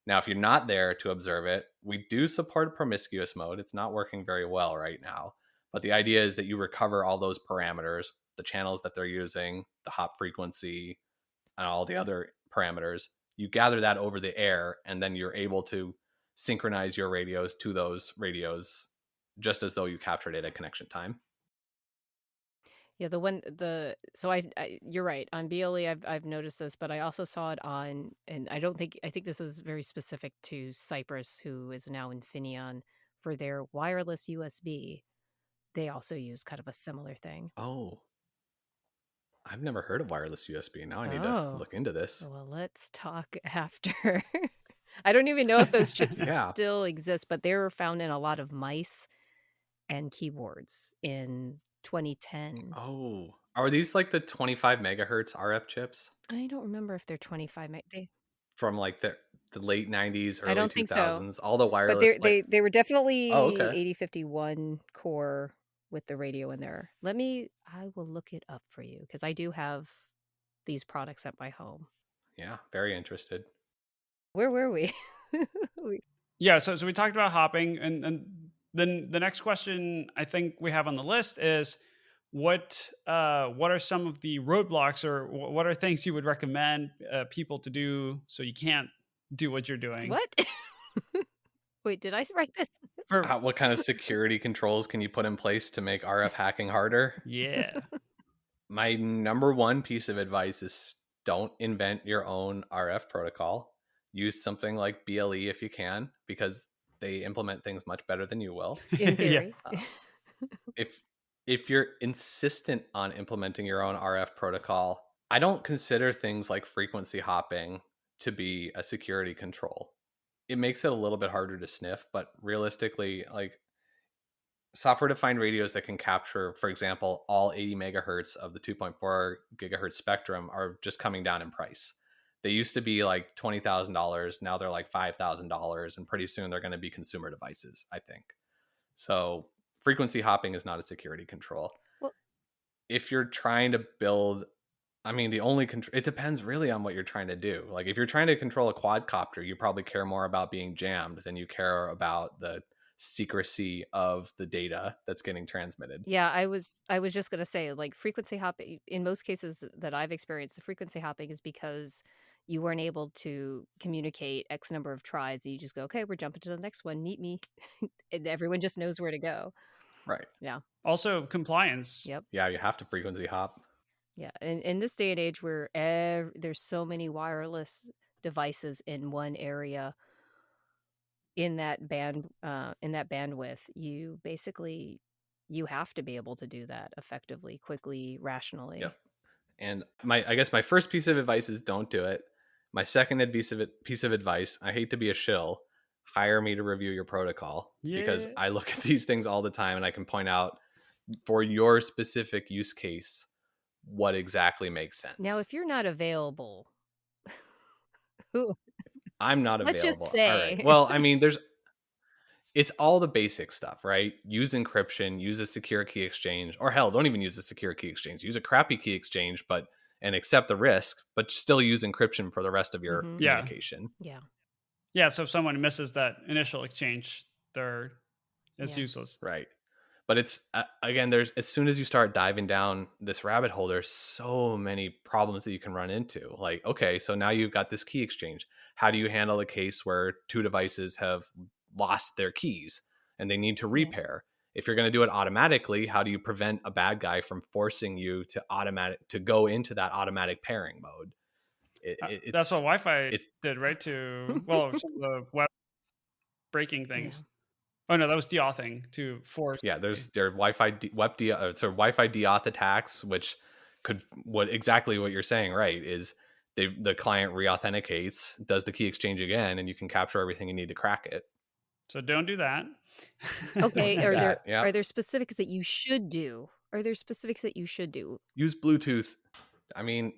Now, if you're not there to observe it, we do support promiscuous mode. It's not working very well right now. But the idea is that you recover all those parameters, the channels that they're using, the hop frequency, and all the other parameters. You gather that over the air, and then you're able to synchronize your radios to those radios just as though you captured it at connection time. Yeah, the one the so you're right. On BLE, I've noticed this, but I also saw it on, and I think this is very specific to Cypress, who is now Infineon, for their wireless USB. They also use kind of a similar thing. Oh, I've never heard of wireless USB. Now I need to Oh, look into this. well, let's talk after. I don't even know if those chips Yeah. still exist, but they were found in a lot of mice, and keyboards in 2010. Oh, are these like the 25 megahertz RF chips I don't remember if they're 25 meg. from like the late 90s, I early don't think so, 2000s? All the but wireless, like, they were oh, definitely okay. 8051 core with the radio in there. I will look it up for you because I do have these products at my home. Yeah, very interested. Where were we? Yeah, so we talked about hopping, and then the next question I think we have on the list is what are some of the roadblocks, or what are things you would recommend people to do so you can't do what you're doing? What? Wait, did I write this? For What kind of security controls can you put in place to make RF hacking harder? yeah, My number one piece of advice is don't invent your own RF protocol. Use something like BLE if you can, because they implement things much better than you will. In yeah. theory. Uh, if if you're insistent on implementing your own RF protocol, I don't consider things like frequency hopping to be a security control. It makes it a little bit harder to sniff, but realistically, like, software defined radios that can capture, for example, all 80 megahertz of the 2.4 gigahertz spectrum are just coming down in price. They used to be like $20,000. Now they're like $5,000. And pretty soon they're going to be consumer devices, I think. So frequency hopping is not a security control. Well, If you're trying to build, I mean, the only control, it depends really on what you're trying to do. Like if you're trying to control a quadcopter, you probably care more about being jammed than you care about the secrecy of the data that's getting transmitted. yeah, I was just gonna say, like, frequency hopping, in most cases that I've experienced, the frequency hopping is because you weren't able to communicate X number of tries, and you just go, "Okay, we're jumping to the next one, meet me." And everyone just knows where to go. Right. Yeah. Also compliance. Yep. Yeah, you have to frequency hop. Yeah. In this day and age where there's so many wireless devices in one area, in that bandwidth, you have to be able to do that effectively, quickly, rationally. Yep. And I guess my first piece of advice is don't do it. My second piece of advice, I hate to be a shill, hire me to review your protocol, because Yeah. I look at these things all the time and I can point out for your specific use case what exactly makes Now, sense. if you're not available, who I'm not let's just available. All right. say. Well, I mean, it's all the basic stuff, right? Use encryption, use a secure key exchange, or hell, don't even use a secure key exchange. Use a crappy key exchange, but and accept the risk, but still use encryption for the rest of your Mhm. Yeah. communication. Yeah. Yeah. So if someone misses that initial exchange, it's Yeah. useless. Right. But it's again, there's, as soon as you start diving down this rabbit hole, there's so many problems that you can run into. Like, okay, so now you've got this key exchange. How do you handle a case where two devices have lost their keys and they need to Yeah. repair? If you're going to do it automatically, how do you prevent a bad guy from forcing you to go into that automatic pairing mode? That's what Wi-Fi It's did, right? To well, some of the web breaking Yeah. things. Oh no, that was deauthing to force. yeah, there are Wi-Fi deauth attacks, which could, what exactly what you're saying, right? Is the client re-authenticates, does the key exchange again, and you can capture everything you need to crack it. So don't do that. Don't Okay, do that. Yeah, are there specifics that you should do? Are there specifics that you should do? use Bluetooth. I mean,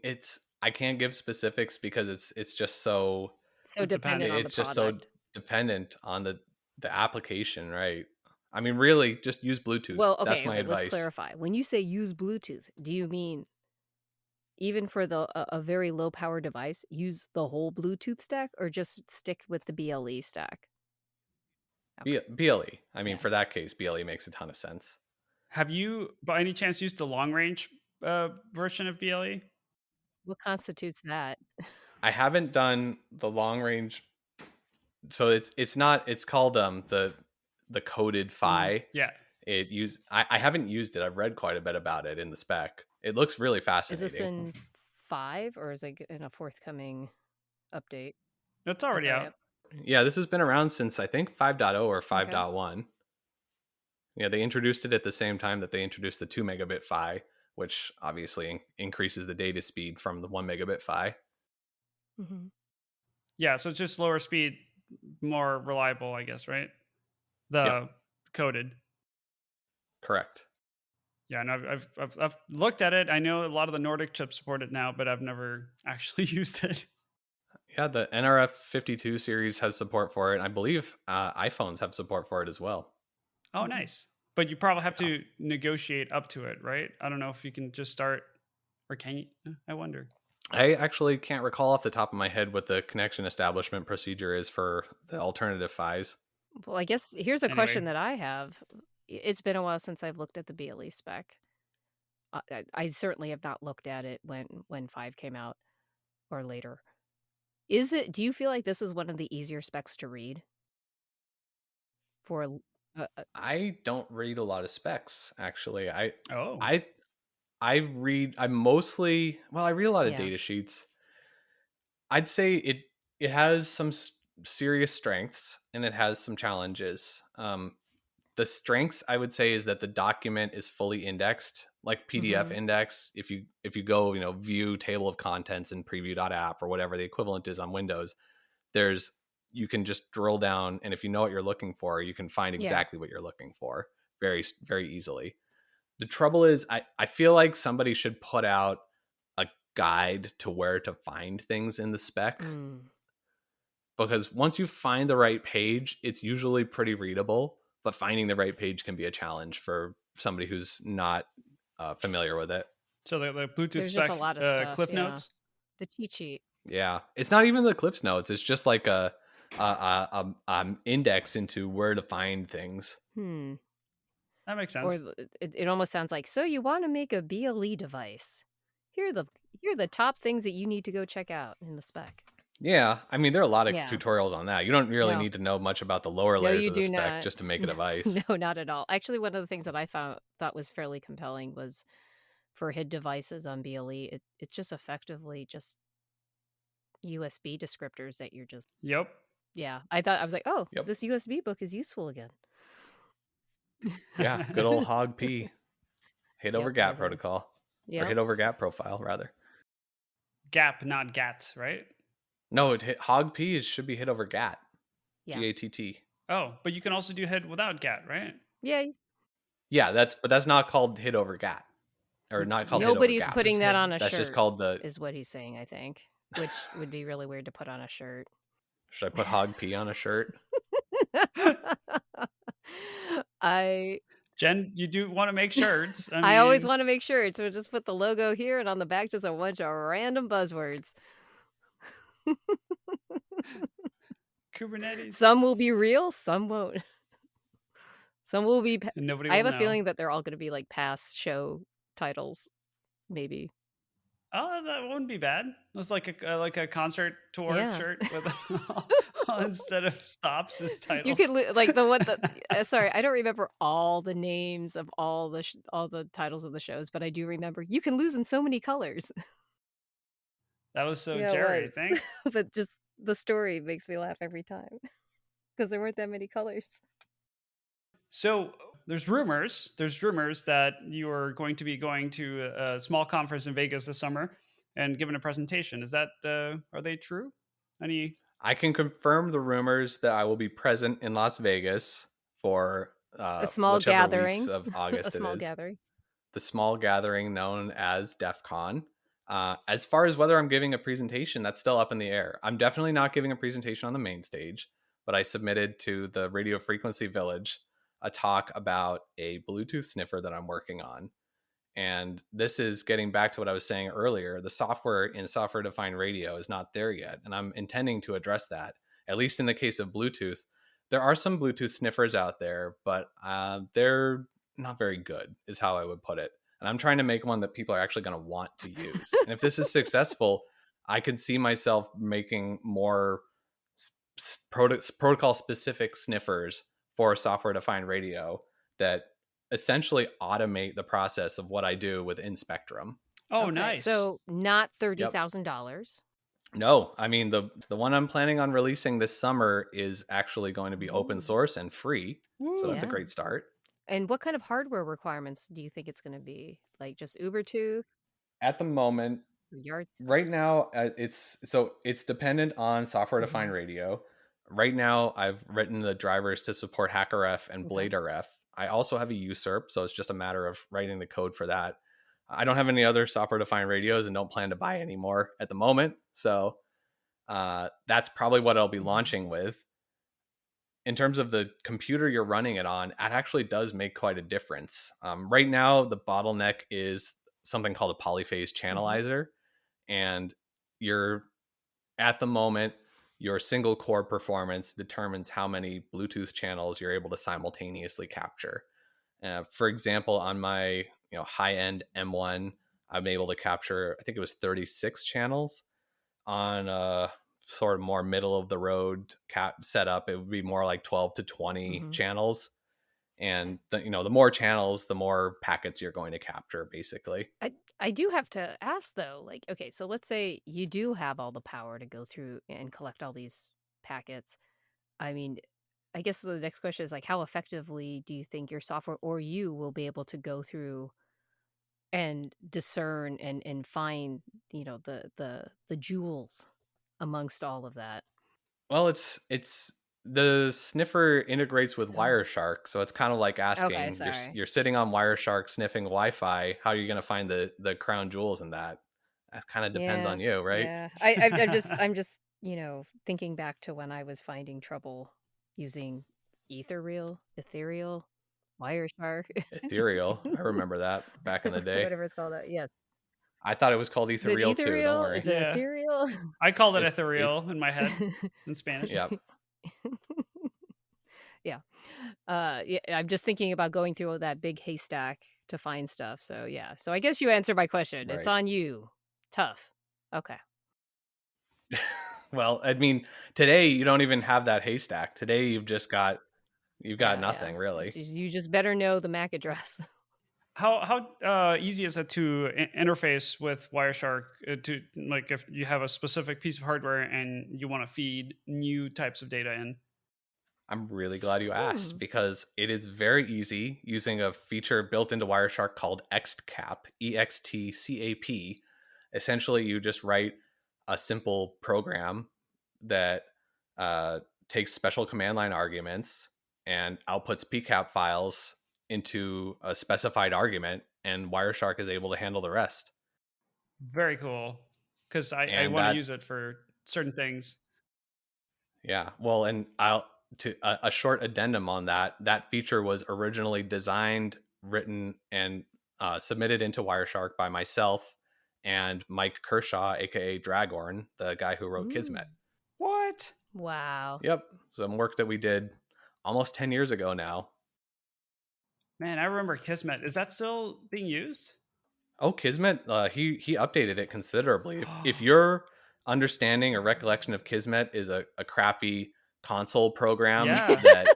I can't give specifics because it's just so So It dependent depends. on the it's just so product. dependent on the application, right? I mean, really, just use Bluetooth. Well, That's okay, my okay, let's advice. clarify. When you say use Bluetooth, do you mean even for a very low power device, use the whole Bluetooth stack or just stick with the BLE stack? Okay. BLE. I mean, Yeah. for that case, BLE makes a ton of sense. Have you, by any chance, used the long range version of BLE? What constitutes that? I haven't done the long range, so it's not, it's called the coded Mm. PHY. Yeah. I haven't used it. I've read quite a bit about it in the spec. It looks really Is this fascinating. in 5 or is it in a forthcoming update? It's That's already already out. up. Yeah, this has been around since I think 5.0 or Okay. 5.1. Yeah, they introduced it at the same time that they introduced the 2 megabit PHY, which obviously increases the data speed from the 1 megabit PHY. Mhm. Yeah. So it's just lower speed, more reliable, I guess, right? Yep. The coded. Correct. Yeah, and I've looked at it. I know a lot of the Nordic chips support it now, but I've never actually used it. Yeah, the NRF52 series has support for it. I believe iPhones have support for it as well. Oh, nice. But you probably have Yeah. to negotiate up to it, right? I don't know if you can just start, or can you? I wonder. I actually can't recall off the top of my head what the connection establishment procedure is for the alternative PHYs. Well, I guess here's a question Anyway, that I have. It's been a while since I've looked at the BLE spec. I certainly have not looked at it when 5 came out or later. Do you feel like this is one of the easier specs to read for I don't read a lot of specs, actually. oh, I I read I mostly well, I read a lot of yeah. data sheets. I'd say it has some serious strengths and it has some challenges. The strengths I would say is that the document is fully indexed, like PDF Mhm. index. If you go, view table of contents in preview.app or whatever the equivalent is on Windows, there's you can just drill down, and if you know what you're looking for, you can find Yeah. exactly what you're looking for very very easily. The trouble is I feel like somebody should put out a guide to where to find things in the spec, Mm. because once you find the right page, it's usually pretty readable, but finding the right page can be a challenge for somebody who's not familiar with it. so the Bluetooth There's just spec a lot of stuff, Cliff yeah. Notes. The cheat sheet. Yeah, it's not even the Cliffs Notes. It's just like a index into where to find things. Hmm. That makes Or sense. it almost sounds like, "So you wanna make a BLE device. Here are the top things that you need to go check out in the spec." Yeah, I mean, there are a lot of Yeah. tutorials on that. You don't really No. need to know much about the lower No, layers you of the do spec not. just to make a device. No, not at all. Actually, one of the things that I thought was fairly compelling was for HID devices on BLE, it's just effectively just USB descriptors that you're just Yep. yeah. I was like, "Oh, Yep. this USB book is useful again." Yeah, good old hog P. Hit over Yep, gap as a protocol, or yep, hit over gap profile rather. Gap, not GAT, right? No, it hit hog P should be hit over GAT. yeah. GATT. Oh, but you can also do head without GAT, right? Yeah, Yeah, that's not called hit over GAT, or not called hit over nobody's It's gap. just putting that head. on a That's just shirt called the. is what he's saying, I think, which would be really weird to put on a shirt. Should I put hog P on a shirt? I Jen, you do want to make shirts. I I always mean, wanna make sure, so just put the logo here and on the back just a bunch of random buzzwords. Kubernetes, Some will be real, some won't. Some will be and nobody I will have a know. feeling that they're all gonna be, like, past show titles, maybe. Oh, that wouldn't be bad. It's like a concert tour Yeah. shirt with instead of stops as You could titles. like, the one that sorry, I don't remember all the names of all the titles of the shows, but I do remember, "You can lose in so many colors." That was so Yeah, it Jerry, I was. think. But just the story makes me laugh every time because there weren't that many colors. So there's rumors that you are going to be going to a small conference in Vegas this summer and giving a presentation. Is that are they true? Any? I can confirm the rumors that I will be present in Las Vegas for A small whichever weeks gathering. of A August it small is. gathering. The small gathering known as DEF CON. As far as whether I'm giving a presentation, that's still up in the air. I'm definitely not giving a presentation on the main stage, but I submitted to the Radio Frequency Village a talk about a Bluetooth sniffer that I'm working on. And this is getting back to what I was saying earlier. The software in software defined radio is not there yet. And I'm intending to address that, at least in the case of Bluetooth. There are some Bluetooth sniffers out there, but they're not very good, is how I would put it. And I'm trying to make one that people are actually going to want to use. And if this is successful, I could see myself making more protocol specific sniffers for software defined radio that essentially automate the process of what I do within Spectrum. Oh, Okay, nice. so not Yep. $30,000. No, I mean the one I'm planning on releasing this summer is actually going to be open Ooh. source and free. So that's a Yeah. great start. And what kind of hardware requirements do you think it's gonna be? Like, just Ubertooth? At the moment, Yardstick? right now, it's dependent on software defined Mhm. radio. Right now, I've written the drivers to support HackerF and Okay. BladeRF, I also have a usurp, so it's just a matter of writing the code for that. I don't have any other software-defined radios and don't plan to buy any more at the moment. So that's probably what I'll be launching with. In terms of the computer you're running it on, it actually does make quite a difference. Right now, the bottleneck is something called a polyphase channelizer. And you're at the moment, your single core performance determines how many Bluetooth channels you're able to simultaneously capture. For example, on my high end M1, I'm able to capture, I think it was 36 channels. On a sort of more middle of the road setup, it would be more like 12 to 20 channels. And the more channels, the more packets you're going to capture, basically. I do have to ask though, like, okay, so let's say you do have all the power to go through and collect all these packets. I mean, I guess the next question is like, how effectively do you think your software or you will be able to go through and discern and find, the jewels amongst all of that? Well, it's the sniffer integrates with Oh, Wireshark, so it's kind of like okay, asking sorry. you're sitting on Wireshark sniffing Wi-Fi. How are you going to find the crown jewels in that? That kind of depends Yeah, on you, right? yeah. I'm just, thinking back to when I was finding trouble using Ethereal, Wireshark, Ethereal, I remember that back in the day. whatever it's called. Yes. I thought it was called Is it Ethereal too. Don't ethereal? worry. Is it Yeah. ethereal? I called it It's ethereal in my head in Spanish. Yep. Yeah. Yeah, I'm just thinking about going through all that big haystack to find stuff. So yeah. So I guess you answered my question. It's Right. on you. Tough. Okay. Well, I mean, today you don't even have that haystack. Today you've got Yeah, yeah. nothing really. You just better know the MAC address. How easy is it to interface with Wireshark to like if you have a specific piece of hardware and you want to feed new types of data in? I'm really glad you asked Hmm. because it is very easy using a feature built into Wireshark called XTCAP, EXTCAP. Essentially, you just write a simple program that takes special command line arguments and outputs PCAP files into a specified argument, and Wireshark is able to handle the rest. Very cool. Because I And want to that use it for certain things. Yeah, well, and I'll to a short addendum on that. That feature was originally designed, written, and submitted into Wireshark by myself and Mike Kershaw, aka Dragorn, the guy who wrote Kismet. Mm. What? Wow. Yep, some work that we did almost 10 years ago now. Man, I remember Kismet. Is that still being used? Oh, Kismet, he updated it considerably. If your understanding or recollection of Kismet is a crappy console program Yeah. that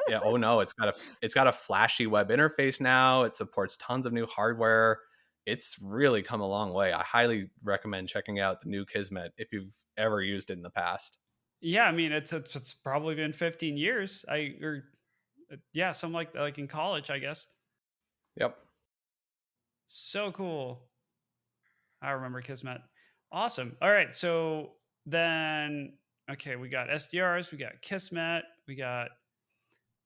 yeah, oh no, it's got a flashy web interface now. It supports tons of new hardware. It's really come a long way. I highly recommend checking out the new Kismet if you've ever used it in the past. Yeah, I mean it's probably been 15 years. Yeah, something like in college, I guess. Yep. So cool. I remember Kismet. Awesome. All right, so then okay, we got SDRs, we got Kismet, we got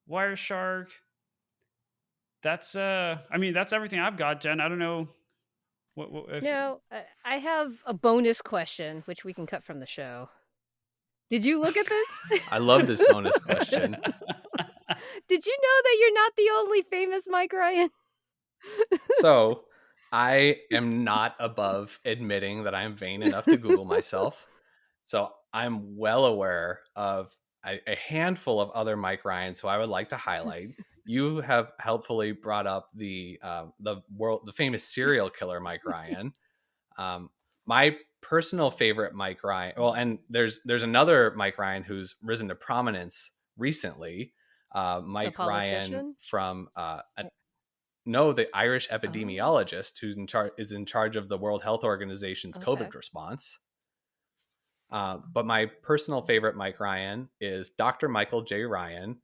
Wireshark. That's I mean that's everything I've got, Jen. I don't know what if Now, I have a bonus question, which we can cut from the show. Did you look at this? I love this bonus question. Did you know that you're not the only famous Mike Ryan? So I am not above admitting that I am vain enough to Google myself. So I'm well aware of a handful of other Mike Ryans who I would like to highlight. You have helpfully brought up the famous serial killer Mike Ryan. My personal favorite Mike Ryan. Well, and there's another Mike Ryan who's risen to prominence recently. The Mike Ryan politician? from no, the Irish Oh, epidemiologist who's is in charge of the World Health Organization's okay. COVID response. But my personal favorite Mike Ryan is Dr. Michael J. Ryan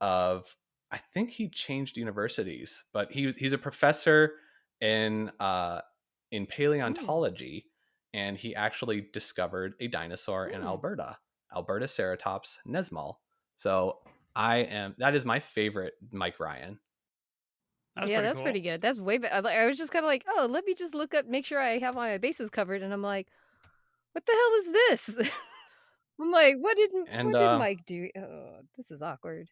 of, I think he changed universities, but he's a professor in Hmm. paleontology, and he actually discovered a dinosaur in Hmm. Alberta Ceratops nesmal. So that is my favorite Mike Ryan. That's Yeah, pretty that's cool. pretty good. That's way better. I was just kind of like, oh, let me just look up, make sure I have my bases covered, and I'm like, what the hell is this? I'm like, what And did Mike do? Oh, this is awkward.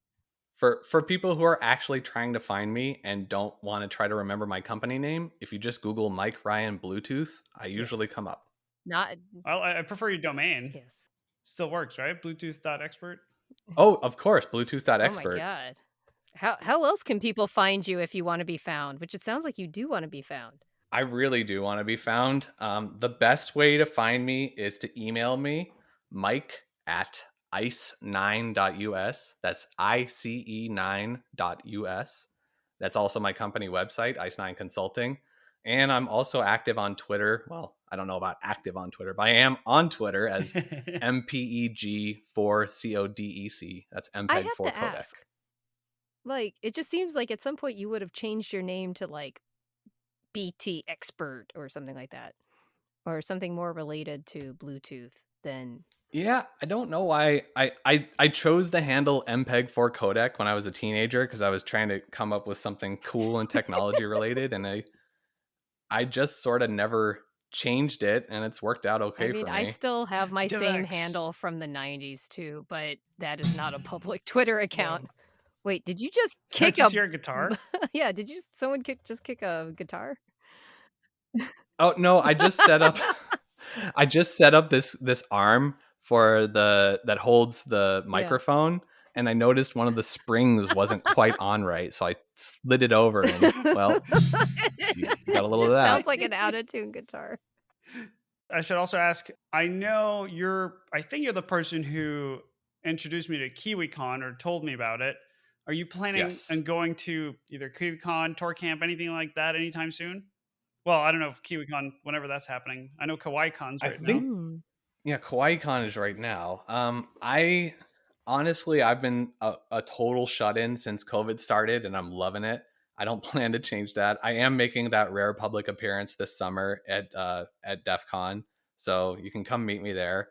for people who are actually trying to find me and don't want to try to remember my company name, if you just Google Mike Ryan Bluetooth, I usually Yes. come up. Not I prefer your domain. yes. Still works, right? Bluetooth.expert. Oh, of course, Oh my bluetooth.expert. god. How else can people find you if you want to be found? Which it sounds like you do want to be found. I really do want to be found. The best way to find me is to email me, Mike at ice9.us. That's ICE9.us. That's also my company website, Ice9 Consulting. And I'm also active on Twitter. Well, I don't know about active on Twitter, but I am on Twitter as MPEG4CODEC. That's I MPEG4 have to codec. ask. Like, it just seems like at some point you would have changed your name to like BT expert or something like that. Or something more related to Bluetooth than Yeah, I don't know why I chose the handle MPEG4 codec when I was a teenager because I was trying to come up with something cool and technology related, and I just sort of never changed it, and it's worked out I okay mean, for I me. still have my same DivX. handle from the 90s too, but that is not a public Twitter account. Whoa. Wait, did you just Can I kick just a hear a guitar? Yeah, did you someone just kick a guitar? Oh no, I just set up I just set up this arm for the that holds the Yeah. microphone, and I noticed one of the springs wasn't quite on right, so I slid it over, and well, you got a little of Just sounds that. like an out-of-tune guitar. I should also ask, I know I think you're the person who introduced me to KiwiCon or told me about it. Are you planning Yes. on going to either KiwiCon, Tour Camp, anything like that anytime soon? Well, I don't know if KiwiCon, whenever that's happening. I know KawaiiCon's I right now. think Mm. Yeah, KawaiiCon is right now. I honestly, I've been a total shut in since COVID started, and I'm loving it. I don't plan to change that. I am making that rare public appearance this summer at DEF CON, so you can come meet me there.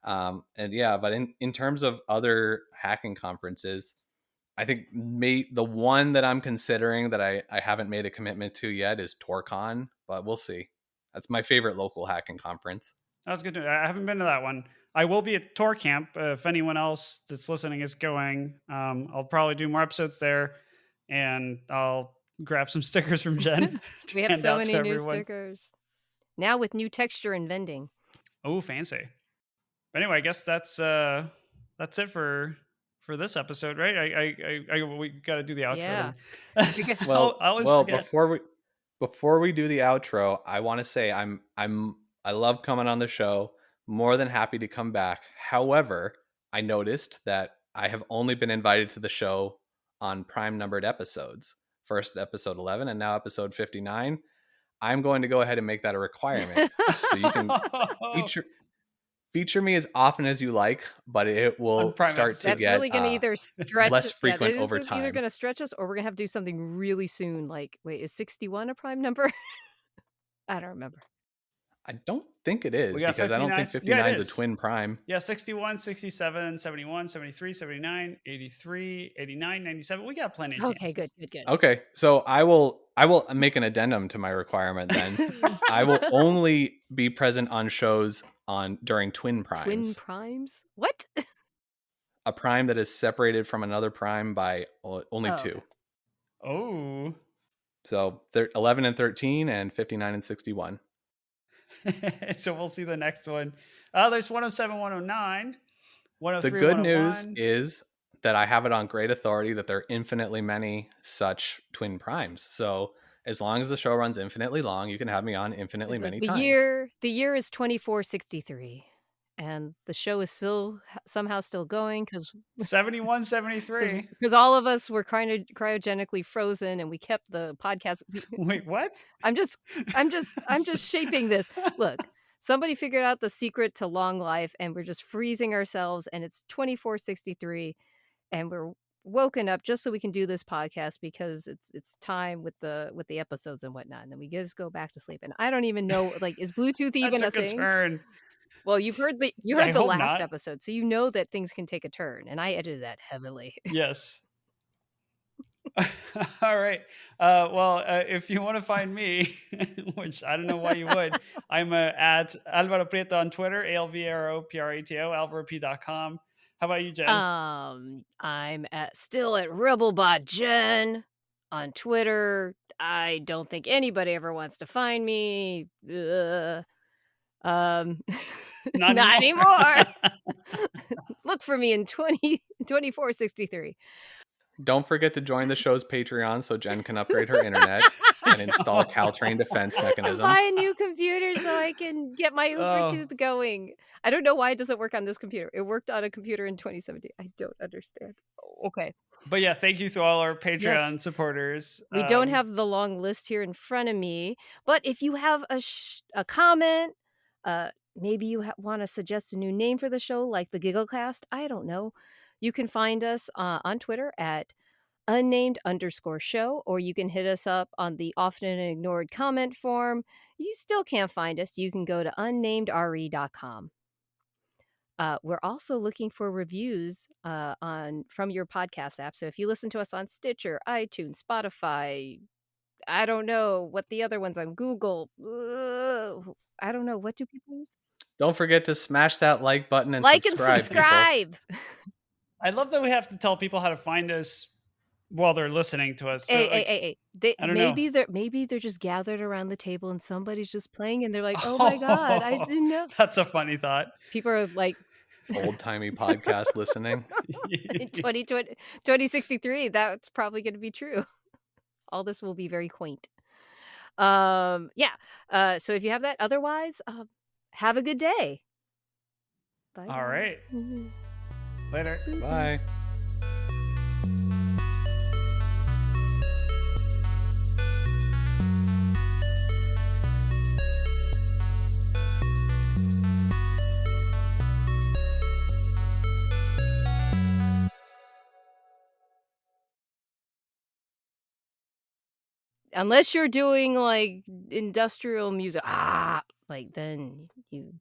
And yeah, but in terms of other hacking conferences, I think the one that I'm considering that I haven't made a commitment to yet is TorCon, but we'll see. That's my favorite local hacking conference. That was good. I haven't been to that one. I will be at Tour Camp. If anyone else that's listening is going, I'll probably do more episodes there, and I'll grab some stickers from Jen to We have hand so out to many new everyone. stickers. Now with new texture and vending. Oh, fancy. But anyway, I guess that's it for this episode, right? We got to do the outro Yeah. then. We got- I Well, always well, forget. before we do the outro, I want to say I love coming on the show. More than happy to come back. However, I noticed that I have only been invited to the show on prime numbered episodes. First episode 11 and now episode 59. I'm going to go ahead and make that a requirement. So you can feature me as often as you like, but it On will Prime start to episodes. That's get really going to either stretch less yeah, frequent this over is either time. going to stretch us or we're going to have to do something really soon. Like, wait, is 61 a prime number? I don't remember. I don't think it is We got because I don't 59. think Yeah, 59 it is a is. twin prime. Yeah, 61, 67, 71, 73, 79, 83, 89, 97. We got plenty of Okay, chances. good. Okay, so I will make an addendum to my requirement then. I will only be present on shows during twin primes. Twin primes? What? A prime that is separated from another prime by only Oh, two. okay. Oh. So 11 and 13 and 59 and 61. So we'll see the next one. There's 107, 109, The 103, good news 101. is that I have it on great authority that there are infinitely many such twin primes. So as long as the show runs infinitely long, you can have me on infinitely It's like many the times. year is 2463 and the show is still somehow still going cuz 71, 73. all of us were kind of cryogenically frozen and we kept the podcast Wait, what? I'm just shaping this. Look, somebody figured out the secret to long life and we're just freezing ourselves and it's 2463 and we're woken up just so we can do this podcast because it's time with the episodes and whatnot, and then we just go back to sleep. And I don't even know, like, is Bluetooth That even a took a thing? turn. Well, you heard the I hope last not. episode, so you know that things can take a turn, and I edited that heavily. Yes. All right. Well, if you want to find me, which I don't know why you would, I'm at Alvaro Prieto on Twitter, ALVAROPRATO, alvaroP.com. How about you, Jen? I'm still at Rebelbot Jen on Twitter. I don't think anybody ever wants to find me. Ugh. Not Not anymore. anymore. Look for me in 2463. Don't forget to join the show's Patreon so Jen can upgrade her internet and install Caltrain defense And mechanisms. buy a new computer so I can get my Ubertooth going. I don't know why it doesn't work on this computer. It worked on a computer in 2017. I don't understand. Okay. But yeah, thank you to all our Patreon Yes. supporters. We don't have the long list here in front of me, but if you have a comment, maybe you want to suggest a new name for the show, like the Gigglecast, I don't know. You can find us on Twitter at unnamed_show, or you can hit us up on the often ignored comment form. You still can't find us. You can go to unnamedre.com. We're also looking for reviews from your podcast app. So if you listen to us on Stitcher, iTunes, Spotify, I don't know what the other ones on Google. I don't know. What do people use? Don't forget to smash that like button and Like subscribe. and subscribe. I love that we have to tell people how to find us while they're listening to us. So, Hey. I don't know. Maybe they're just gathered around the table and somebody's just playing and they're like, oh my God, I didn't know. That's a funny thought. People are like, old-timey podcast listening. In 2063, that's probably going to be true. All this will be very quaint. So if you have that, otherwise, have a good day. Bye. All right. Later. Bye. Unless you're doing like industrial music, like then you